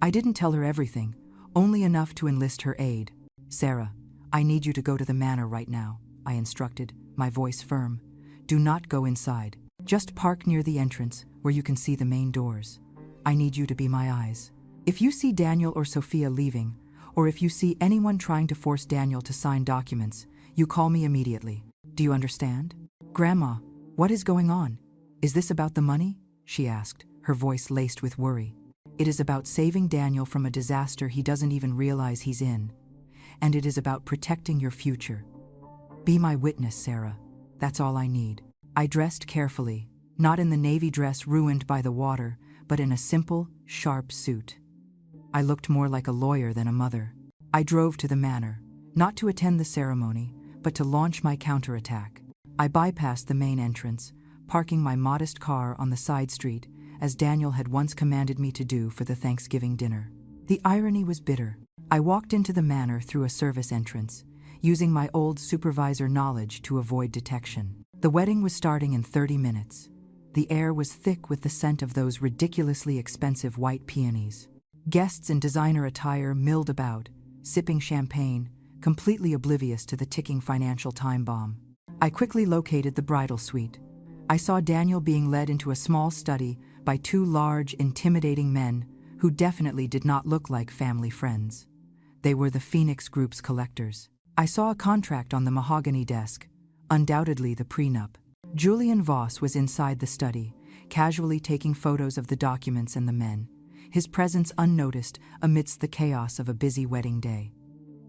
I didn't tell her everything, only enough to enlist her aid. "Sarah, I need you to go to the manor right now," I instructed, my voice firm. "Do not go inside. Just park near the entrance where you can see the main doors. I need you to be my eyes. If you see Daniel or Sophia leaving, or if you see anyone trying to force Daniel to sign documents, you call me immediately. Do you understand? Grandma, what is going on? Is this about the money? She asked, her voice laced with worry. It is about saving Daniel from a disaster he doesn't even realize he's in. And it is about protecting your future. Be my witness, Sarah. That's all I need. I dressed carefully, not in the navy dress ruined by the water, but in a simple, sharp suit. I looked more like a lawyer than a mother. I drove to the manor, not to attend the ceremony, but to launch my counterattack. I bypassed the main entrance, parking my modest car on the side street, as Daniel had once commanded me to do for the Thanksgiving dinner. The irony was bitter. I walked into the manor through a service entrance, using my old supervisor knowledge to avoid detection. The wedding was starting in 30 minutes. The air was thick with the scent of those ridiculously expensive white peonies. Guests in designer attire milled about, sipping champagne, completely oblivious to the ticking financial time bomb. I quickly located the bridal suite. I saw Daniel being led into a small study by two large, intimidating men who definitely did not look like family friends. They were the Phoenix Group's collectors. I saw a contract on the mahogany desk, undoubtedly the prenup. Julian Voss was inside the study, casually taking photos of the documents and the men, his presence unnoticed amidst the chaos of a busy wedding day.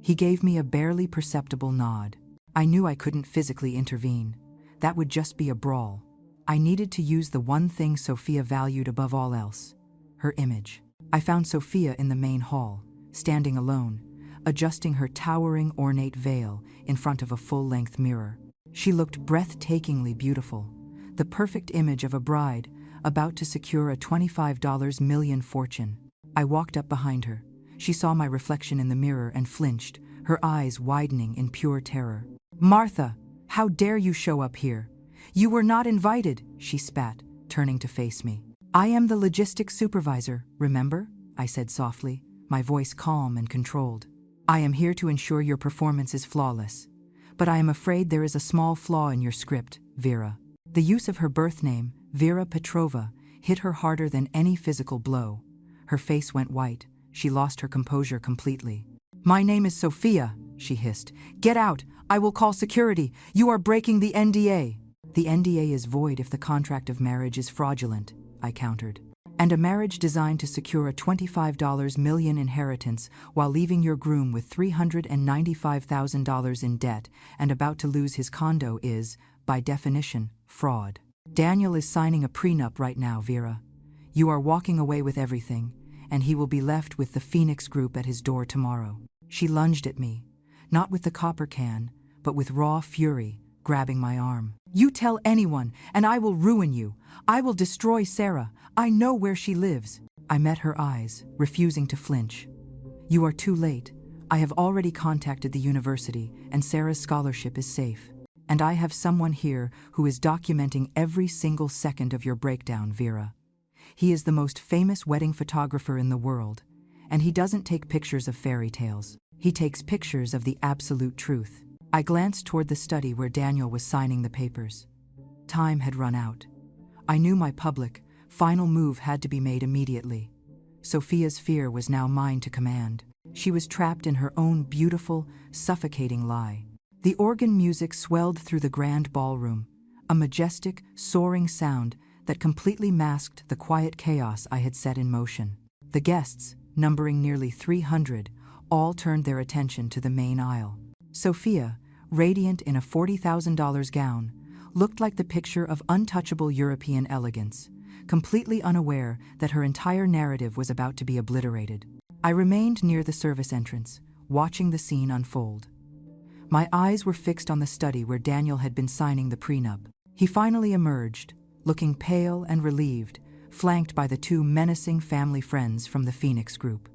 He gave me a barely perceptible nod. I knew I couldn't physically intervene. That would just be a brawl. I needed to use the one thing Sophia valued above all else, her image. I found Sophia in the main hall, standing alone, adjusting her towering, ornate veil in front of a full-length mirror. She looked breathtakingly beautiful, the perfect image of a bride about to secure a $25 million fortune. I walked up behind her. She saw my reflection in the mirror and flinched, her eyes widening in pure terror. "Martha, how dare you show up here? You were not invited," she spat, turning to face me. "I am the logistics supervisor, remember?" I said softly, my voice calm and controlled. "I am here to ensure your performance is flawless. But I am afraid there is a small flaw in your script, Vera." The use of her birth name, Vera Petrova, hit her harder than any physical blow. Her face went white. She lost her composure completely. "My name is Sophia," she hissed. "Get out! I will call security! You are breaking the NDA!" "The NDA is void if the contract of marriage is fraudulent," I countered. "And a marriage designed to secure a $25 million inheritance while leaving your groom with $395,000 in debt and about to lose his condo is, by definition, fraud. Daniel is signing a prenup right now, Vera. You are walking away with everything, and he will be left with the Phoenix Group at his door tomorrow." She lunged at me, not with the copper can, but with raw fury, grabbing my arm. "You tell anyone, and I will ruin you. I will destroy Sarah. I know where she lives." I met her eyes, refusing to flinch. "You are too late. I have already contacted the university, and Sarah's scholarship is safe. And I have someone here who is documenting every single second of your breakdown, Vera. He is the most famous wedding photographer in the world, and he doesn't take pictures of fairy tales. He takes pictures of the absolute truth." I glanced toward the study where Daniel was signing the papers. Time had run out. I knew my public, final move had to be made immediately. Sophia's fear was now mine to command. She was trapped in her own beautiful, suffocating lie. The organ music swelled through the grand ballroom, a majestic, soaring sound that completely masked the quiet chaos I had set in motion. The guests, numbering nearly 300, all turned their attention to the main aisle. Sophia, radiant in a $40,000 gown, looked like the picture of untouchable European elegance, completely unaware that her entire narrative was about to be obliterated. I remained near the service entrance, watching the scene unfold. My eyes were fixed on the study where Daniel had been signing the prenup. He finally emerged, looking pale and relieved, flanked by the two menacing family friends from the Phoenix Group.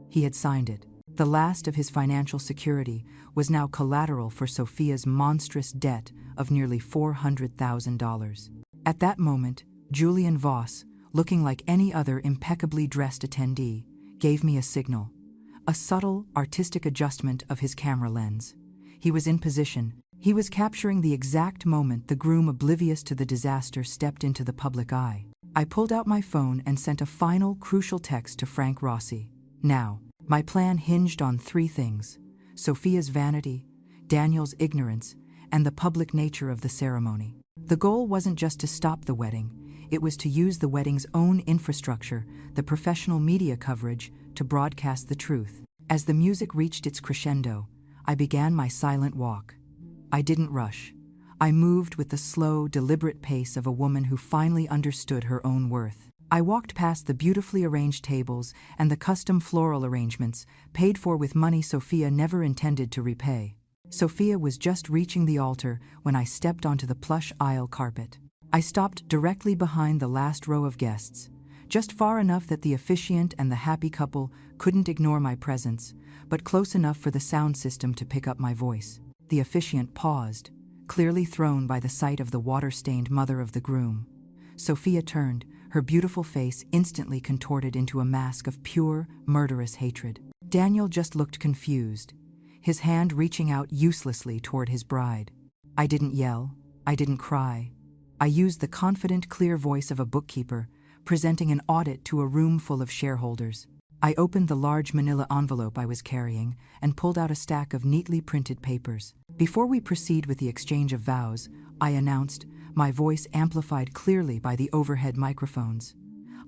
He had signed it. The last of his financial security was now collateral for Sophia's monstrous debt of nearly $400,000. At that moment, Julian Voss, looking like any other impeccably dressed attendee, gave me a signal, a subtle, artistic adjustment of his camera lens. He was in position. He was capturing the exact moment the groom, oblivious to the disaster, stepped into the public eye. I pulled out my phone and sent a final, crucial text to Frank Rossi. "Now, My plan hinged on three things: Sophia's vanity, Daniel's ignorance, and the public nature of the ceremony. The goal wasn't just to stop the wedding, it was to use the wedding's own infrastructure, the professional media coverage, to broadcast the truth. As the music reached its crescendo, I began my silent walk. I didn't rush. I moved with the slow, deliberate pace of a woman who finally understood her own worth. I walked past the beautifully arranged tables and the custom floral arrangements, paid for with money Sophia never intended to repay. Sophia was just reaching the altar when I stepped onto the plush aisle carpet. I stopped directly behind the last row of guests, just far enough that the officiant and the happy couple couldn't ignore my presence, but close enough for the sound system to pick up my voice. The officiant paused, clearly thrown by the sight of the water-stained mother of the groom. Sophia turned, her beautiful face instantly contorted into a mask of pure, murderous hatred. Daniel just looked confused, his hand reaching out uselessly toward his bride. I didn't yell, I didn't cry. I used the confident, clear voice of a bookkeeper, presenting an audit to a room full of shareholders. I opened the large manila envelope I was carrying and pulled out a stack of neatly printed papers. Before we proceed with the exchange of vows, I announced, my voice amplified clearly by the overhead microphones.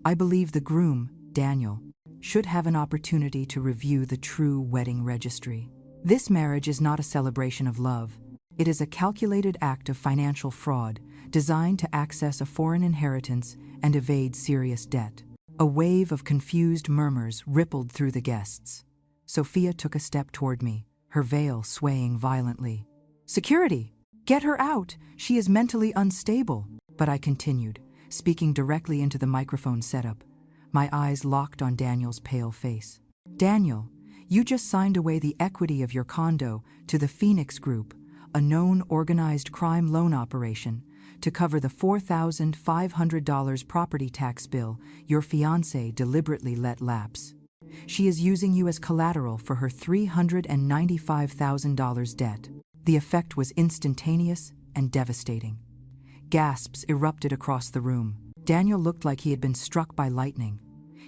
I believe the groom, Daniel, should have an opportunity to review the true wedding registry. This marriage is not a celebration of love. It is a calculated act of financial fraud designed to access a foreign inheritance and evade serious debt. A wave of confused murmurs rippled through the guests. Sophia took a step toward me, her veil swaying violently. "Security! Get her out! She is mentally unstable." But I continued, speaking directly into the microphone setup, my eyes locked on Daniel's pale face. "Daniel, you just signed away the equity of your condo to the Phoenix Group, a known organized crime loan operation, to cover the $4,500 property tax bill your fiancée deliberately let lapse. She is using you as collateral for her $395,000 debt." The effect was instantaneous and devastating. Gasps erupted across the room. Daniel looked like he had been struck by lightning.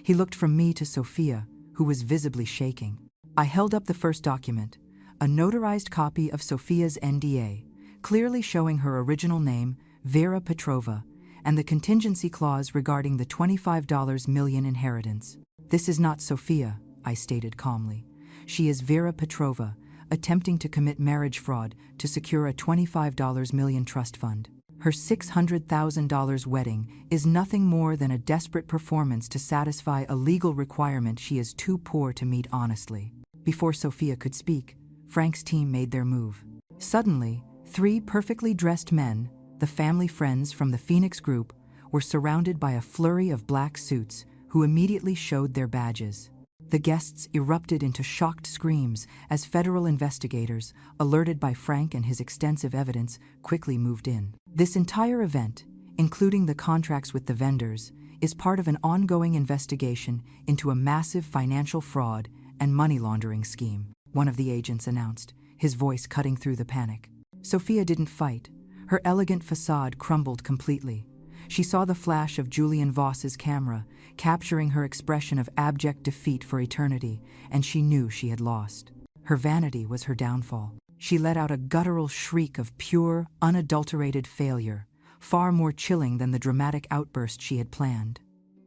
He looked from me to Sophia, who was visibly shaking. I held up the first document, a notarized copy of Sophia's NDA, clearly showing her original name, Vera Petrova, and the contingency clause regarding the $25 million inheritance. "This is not Sophia," I stated calmly. "She is Vera Petrova, attempting to commit marriage fraud to secure a $25 million trust fund. Her $600,000 wedding is nothing more than a desperate performance to satisfy a legal requirement she is too poor to meet honestly." Before Sophia could speak, Frank's team made their move. Suddenly, three perfectly dressed men, the family friends from the Phoenix Group, were surrounded by a flurry of black suits who immediately showed their badges. The guests erupted into shocked screams as federal investigators, alerted by Frank and his extensive evidence, quickly moved in. This entire event, including the contracts with the vendors, is part of an ongoing investigation into a massive financial fraud and money laundering scheme, one of the agents announced, his voice cutting through the panic. Sophia didn't fight. Her elegant facade crumbled completely. She saw the flash of Julian Voss's camera, capturing her expression of abject defeat for eternity, and she knew she had lost. Her vanity was her downfall. She let out a guttural shriek of pure, unadulterated failure, far more chilling than the dramatic outburst she had planned.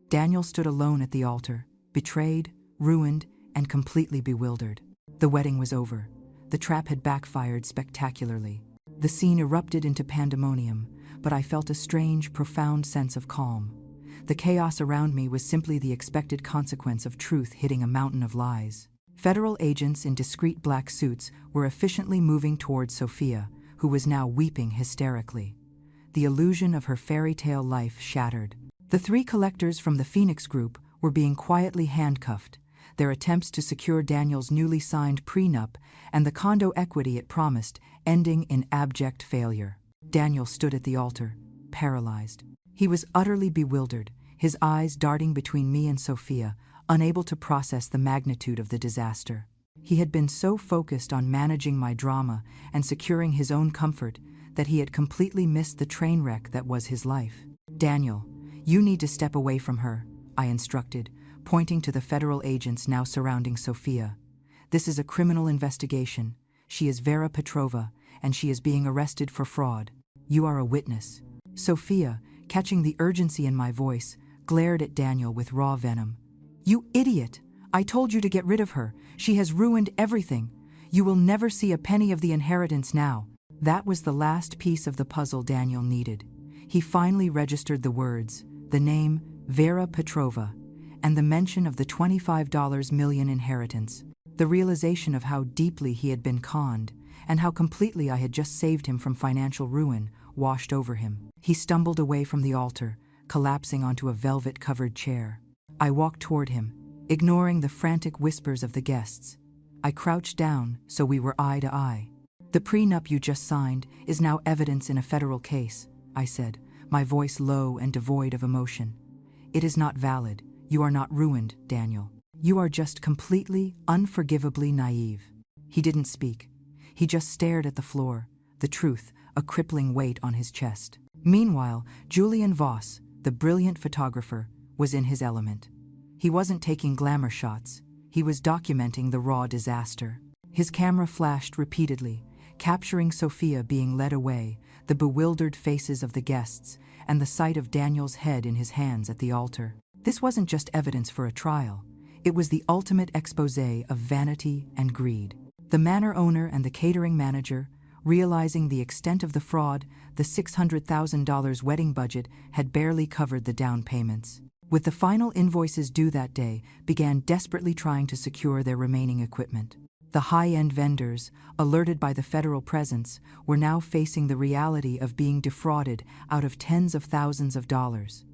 Daniel stood alone at the altar, betrayed, ruined, and completely bewildered. The wedding was over. The trap had backfired spectacularly. The scene erupted into pandemonium, but I felt a strange, profound sense of calm. The chaos around me was simply the expected consequence of truth hitting a mountain of lies. Federal agents in discreet black suits were efficiently moving towards Sophia, who was now weeping hysterically. The illusion of her fairy tale life shattered. The three collectors from the Phoenix Group were being quietly handcuffed, their attempts to secure Daniel's newly signed prenup and the condo equity it promised ending in abject failure. Daniel stood at the altar, paralyzed. He was utterly bewildered, his eyes darting between me and Sophia, unable to process the magnitude of the disaster. He had been so focused on managing my drama and securing his own comfort that he had completely missed the train wreck that was his life. "Daniel, you need to step away from her," I instructed, pointing to the federal agents now surrounding Sophia. "This is a criminal investigation. She is Vera Petrova, and she is being arrested for fraud. You are a witness." Sophia, catching the urgency in my voice, glared at Daniel with raw venom. "You idiot! I told you to get rid of her. She has ruined everything. You will never see a penny of the inheritance now." That was the last piece of the puzzle Daniel needed. He finally registered the words, the name Vera Petrova, and the mention of the $25 million inheritance. The realization of how deeply he had been conned, and how completely I had just saved him from financial ruin, washed over him. He stumbled away from the altar, collapsing onto a velvet-covered chair. I walked toward him, ignoring the frantic whispers of the guests. I crouched down so we were eye to eye. "The prenup you just signed is now evidence in a federal case," I said, my voice low and devoid of emotion. "It is not valid. You are not ruined, Daniel. You are just completely, unforgivably naive." He didn't speak. He just stared at the floor, the truth a crippling weight on his chest. Meanwhile, Julian Voss, the brilliant photographer, was in his element. He wasn't taking glamour shots. He was documenting the raw disaster. His camera flashed repeatedly, capturing Sophia being led away, the bewildered faces of the guests, and the sight of Daniel's head in his hands at the altar. This wasn't just evidence for a trial. It was the ultimate exposé of vanity and greed. The manor owner and the catering manager, realizing the extent of the fraud, the $600,000 wedding budget had barely covered the down payments. With the final invoices due that day, began desperately trying to secure their remaining equipment. The high-end vendors, alerted by the federal presence, were now facing the reality of being defrauded out of tens of thousands of dollars.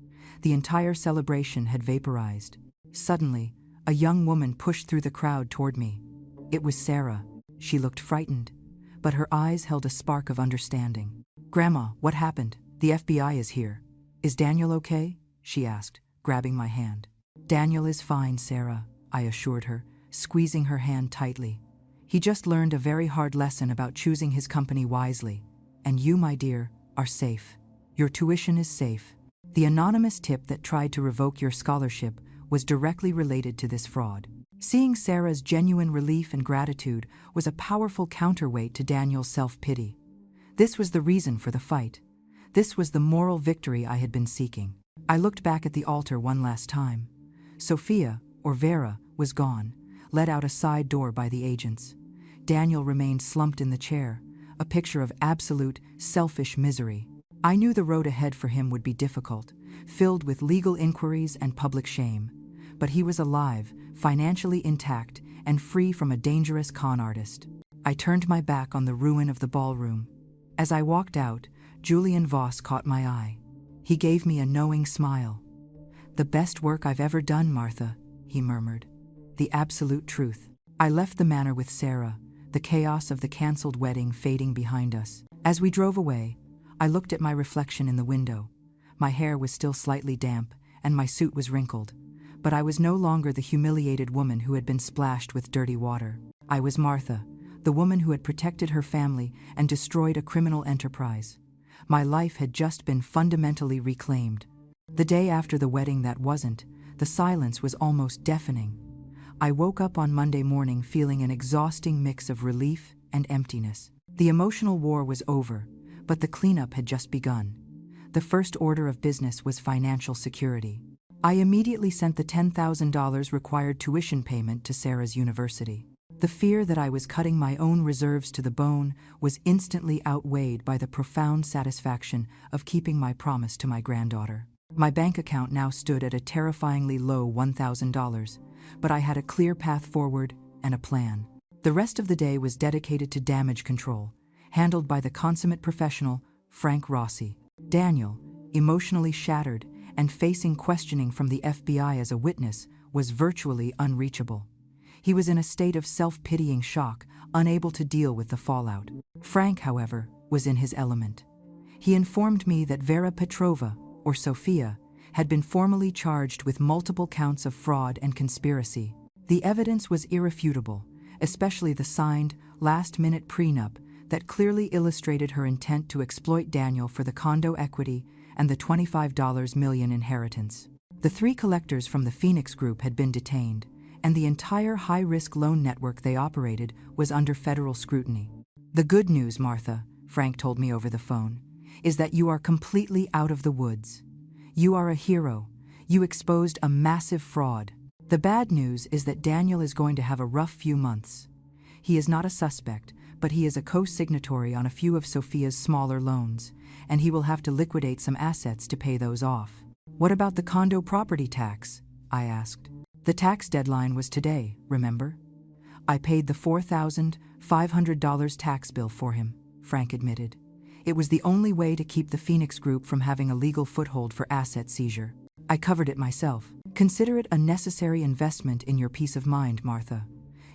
The entire celebration had vaporized. Suddenly, a young woman pushed through the crowd toward me. It was Sarah. She looked frightened, but her eyes held a spark of understanding. "Grandma, what happened? The FBI is here. Is Daniel okay?" she asked, grabbing my hand. "Daniel is fine, Sarah," I assured her, squeezing her hand tightly. "He just learned a very hard lesson about choosing his company wisely. And you, my dear, are safe. Your tuition is safe." The anonymous tip that tried to revoke your scholarship was directly related to this fraud. Seeing Sarah's genuine relief and gratitude was a powerful counterweight to Daniel's self-pity. This was the reason for the fight. This was the moral victory I had been seeking. I looked back at the altar one last time. Sophia, or Vera, was gone, led out a side door by the agents. Daniel remained slumped in the chair, a picture of absolute, selfish misery. I knew the road ahead for him would be difficult, filled with legal inquiries and public shame. But he was alive, financially intact, and free from a dangerous con artist. I turned my back on the ruin of the ballroom. As I walked out, Julian Voss caught my eye. He gave me a knowing smile. "The best work I've ever done, Martha," he murmured. "The absolute truth." I left the manor with Sarah, the chaos of the canceled wedding fading behind us. As we drove away, I looked at my reflection in the window. My hair was still slightly damp, and my suit was wrinkled. But I was no longer the humiliated woman who had been splashed with dirty water. I was Martha, the woman who had protected her family and destroyed a criminal enterprise. My life had just been fundamentally reclaimed. The day after the wedding that wasn't, the silence was almost deafening. I woke up on Monday morning feeling an exhausting mix of relief and emptiness. The emotional war was over, but the cleanup had just begun. The first order of business was financial security. I immediately sent the $10,000 required tuition payment to Sarah's university. The fear that I was cutting my own reserves to the bone was instantly outweighed by the profound satisfaction of keeping my promise to my granddaughter. My bank account now stood at a terrifyingly low $1,000, but I had a clear path forward and a plan. The rest of the day was dedicated to damage control, handled by the consummate professional, Frank Rossi. Daniel, emotionally shattered and facing questioning from the FBI as a witness, was virtually unreachable. He was in a state of self-pitying shock, unable to deal with the fallout. Frank, however, was in his element. He informed me that Vera Petrova, or Sophia, had been formally charged with multiple counts of fraud and conspiracy. The evidence was irrefutable, especially the signed, last-minute prenup that clearly illustrated her intent to exploit Daniel for the condo equity and the $25 million inheritance. The 3 collectors from the Phoenix Group had been detained, and the entire high-risk loan network they operated was under federal scrutiny. "The good news, Martha," Frank told me over the phone, "is that you are completely out of the woods. You are a hero. You exposed a massive fraud. The bad news is that Daniel is going to have a rough few months. He is not a suspect, but he is a co-signatory on a few of Sophia's smaller loans, and he will have to liquidate some assets to pay those off." "What about the condo property tax?" I asked. "The tax deadline was today, remember?" "I paid the $4,500 tax bill for him," Frank admitted. "It was the only way to keep the Phoenix Group from having a legal foothold for asset seizure. I covered it myself. Consider it a necessary investment in your peace of mind, Martha.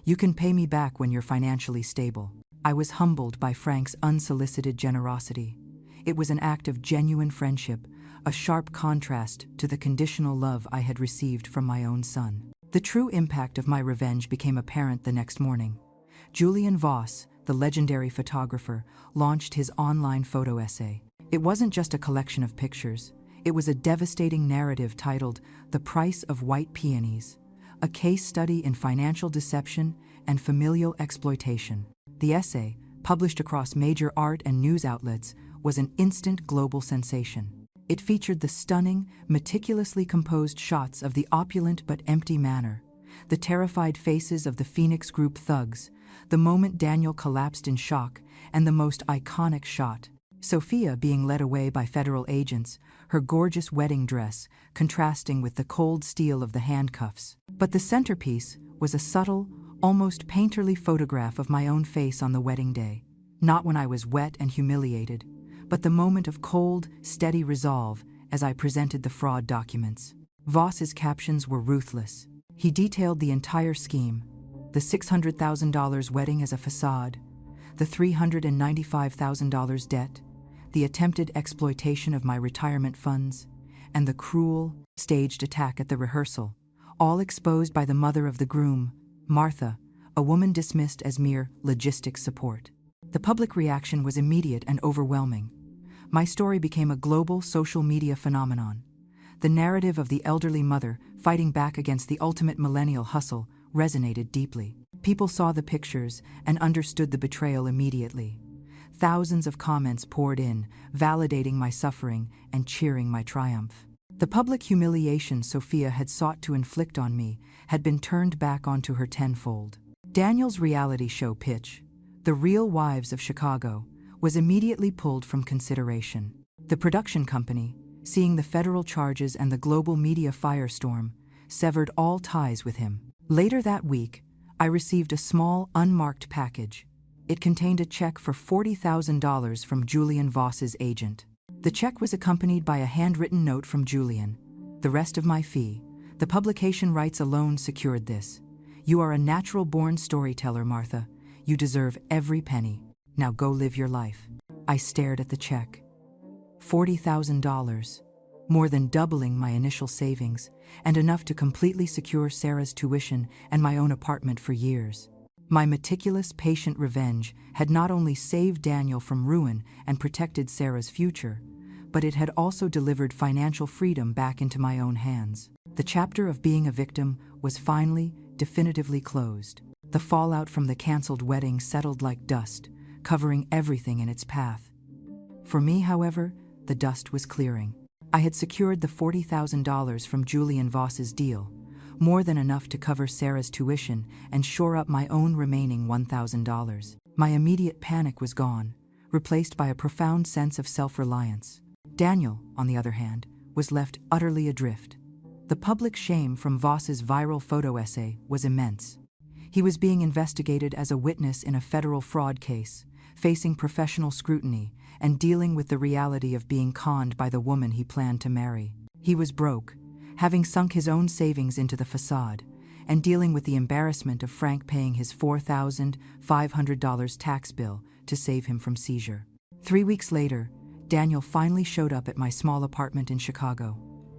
You can pay me back when you're financially stable." I was humbled by Frank's unsolicited generosity. It was an act of genuine friendship, a sharp contrast to the conditional love I had received from my own son. The true impact of my revenge became apparent the next morning. Julian Voss, the legendary photographer, launched his online photo essay. It wasn't just a collection of pictures. It was a devastating narrative titled "The Price of White Peonies," a case study in financial deception and familial exploitation. The essay, published across major art and news outlets, was an instant global sensation. It featured the stunning, meticulously composed shots of the opulent but empty manor, the terrified faces of the Phoenix Group thugs, the moment Daniel collapsed in shock, and the most iconic shot: Sophia being led away by federal agents, her gorgeous wedding dress contrasting with the cold steel of the handcuffs. But the centerpiece was a subtle, almost painterly photograph of my own face on the wedding day. Not when I was wet and humiliated, but the moment of cold, steady resolve as I presented the fraud documents. Voss's captions were ruthless. He detailed the entire scheme: the $600,000 wedding as a facade, the $395,000 debt, the attempted exploitation of my retirement funds, and the cruel, staged attack at the rehearsal, all exposed by the mother of the groom, Martha, a woman dismissed as mere logistics support. The public reaction was immediate and overwhelming. My story became a global social media phenomenon. The narrative of the elderly mother fighting back against the ultimate millennial hustle resonated deeply. People saw the pictures and understood the betrayal immediately. Thousands of comments poured in, validating my suffering and cheering my triumph. The public humiliation Sophia had sought to inflict on me had been turned back onto her tenfold. Daniel's reality show pitch, The Real Wives of Chicago, was immediately pulled from consideration. The production company, seeing the federal charges and the global media firestorm, severed all ties with him. Later that week, I received a small, unmarked package. It contained a check for $40,000 from Julian Voss's agent. The check was accompanied by a handwritten note from Julian: "The rest of my fee. The publication rights alone secured this. You are a natural-born storyteller, Martha. You deserve every penny. Now go live your life." I stared at the check. $40,000, more than doubling my initial savings, and enough to completely secure Sarah's tuition and my own apartment for years. My meticulous, patient revenge had not only saved Daniel from ruin and protected Sarah's future, but it had also delivered financial freedom back into my own hands. The chapter of being a victim was finally, definitively closed. The fallout from the canceled wedding settled like dust, covering everything in its path. For me, however, the dust was clearing. I had secured the $40,000 from Julian Voss's deal, more than enough to cover Sarah's tuition and shore up my own remaining $1,000. My immediate panic was gone, replaced by a profound sense of self-reliance. Daniel, on the other hand, was left utterly adrift. The public shame from Voss's viral photo essay was immense. He was being investigated as a witness in a federal fraud case, facing professional scrutiny, and dealing with the reality of being conned by the woman he planned to marry. He was broke, having sunk his own savings into the facade, and dealing with the embarrassment of Frank paying his $4,500 tax bill to save him from seizure. 3 weeks later, Daniel finally showed up at my small apartment in Chicago.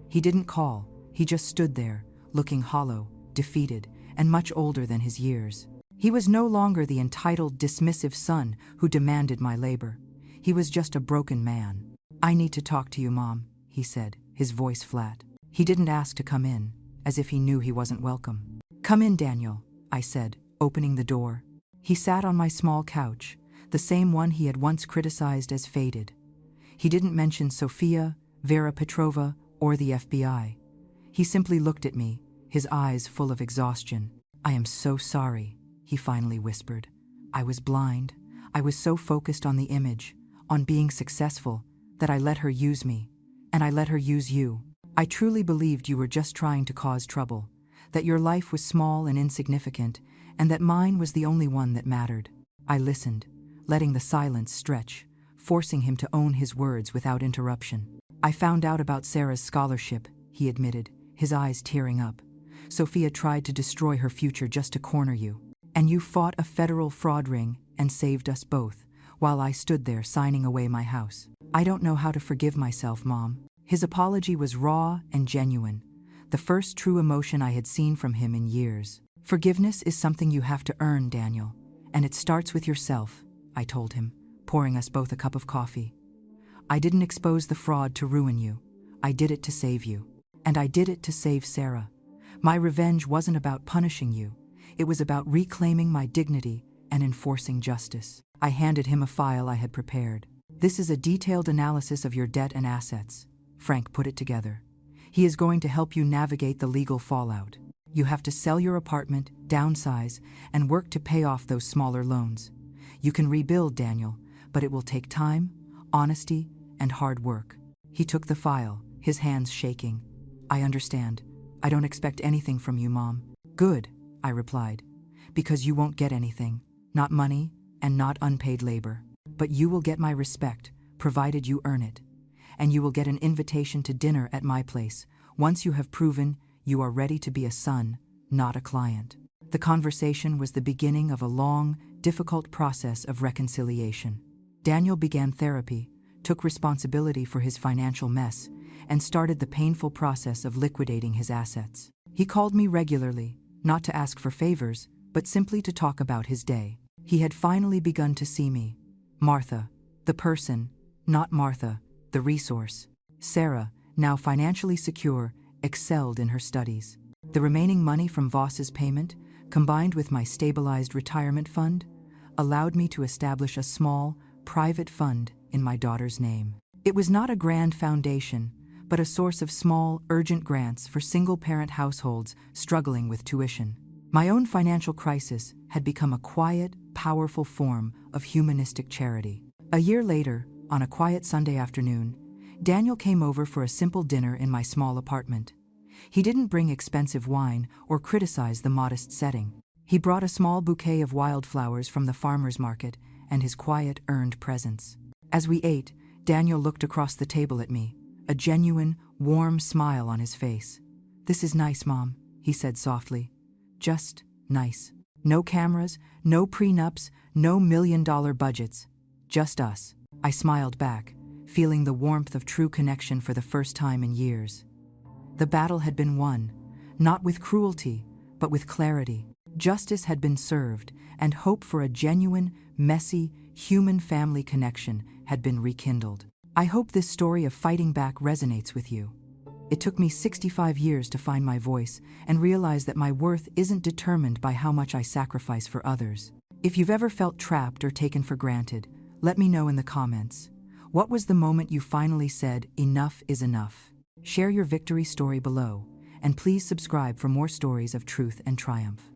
He didn't call, he just stood there, looking hollow, defeated, and much older than his years. He was no longer the entitled, dismissive son who demanded my labor. He was just a broken man. "I need to talk to you, Mom," he said, his voice flat. He didn't ask to come in, as if he knew he wasn't welcome. "Come in, Daniel," I said, opening the door. He sat on my small couch, the same one he had once criticized as faded. He didn't mention Sophia, Vera Petrova, or the FBI. He simply looked at me, his eyes full of exhaustion. "I am so sorry," he finally whispered. "I was blind. I was so focused on the image, on being successful, that I let her use me. And I let her use you. I truly believed you were just trying to cause trouble, that your life was small and insignificant, and that mine was the only one that mattered." I listened, letting the silence stretch, forcing him to own his words without interruption. "I found out about Sarah's scholarship," he admitted, his eyes tearing up. "Sophia tried to destroy her future just to corner you. And you fought a federal fraud ring and saved us both, while I stood there signing away my house. I don't know how to forgive myself, Mom." His apology was raw and genuine, the first true emotion I had seen from him in years. "Forgiveness is something you have to earn, Daniel, and it starts with yourself," I told him, pouring us both a cup of coffee. "I didn't expose the fraud to ruin you. I did it to save you. And I did it to save Sarah. My revenge wasn't about punishing you. It was about reclaiming my dignity and enforcing justice." I handed him a file I had prepared. "This is a detailed analysis of your debt and assets." Frank put it together. "He is going to help you navigate the legal fallout. You have to sell your apartment, downsize, and work to pay off those smaller loans. You can rebuild, Daniel, but it will take time, honesty, and hard work." He took the file, his hands shaking. "I understand. I don't expect anything from you, Mom." "Good," I replied, "because you won't get anything, not money and not unpaid labor. But you will get my respect, provided you earn it. And you will get an invitation to dinner at my place, once you have proven you are ready to be a son, not a client." The conversation was the beginning of a long, difficult process of reconciliation. Daniel began therapy, took responsibility for his financial mess, and started the painful process of liquidating his assets. He called me regularly, not to ask for favors, but simply to talk about his day. He had finally begun to see me. Martha, the person, not Martha, the resource. Sarah, now financially secure, excelled in her studies. The remaining money from Voss's payment, combined with my stabilized retirement fund, allowed me to establish a small, private fund in my daughter's name. It was not a grand foundation, but a source of small, urgent grants for single-parent households struggling with tuition. My own financial crisis had become a quiet, powerful form of humanistic charity. A year later, on a quiet Sunday afternoon, Daniel came over for a simple dinner in my small apartment. He didn't bring expensive wine or criticize the modest setting. He brought a small bouquet of wildflowers from the farmer's market and his quiet, earned presence. As we ate, Daniel looked across the table at me, a genuine, warm smile on his face. "This is nice, Mom," he said softly. "Just nice. No cameras, no prenups, no million-dollar budgets. Just us." I smiled back, feeling the warmth of true connection for the first time in years. The battle had been won, not with cruelty, but with clarity. Justice had been served, and hope for a genuine, messy, human family connection had been rekindled. I hope this story of fighting back resonates with you. It took me 65 years to find my voice and realize that my worth isn't determined by how much I sacrifice for others. If you've ever felt trapped or taken for granted, let me know in the comments. What was the moment you finally said, "Enough is enough"? Share your victory story below, and please subscribe for more stories of truth and triumph.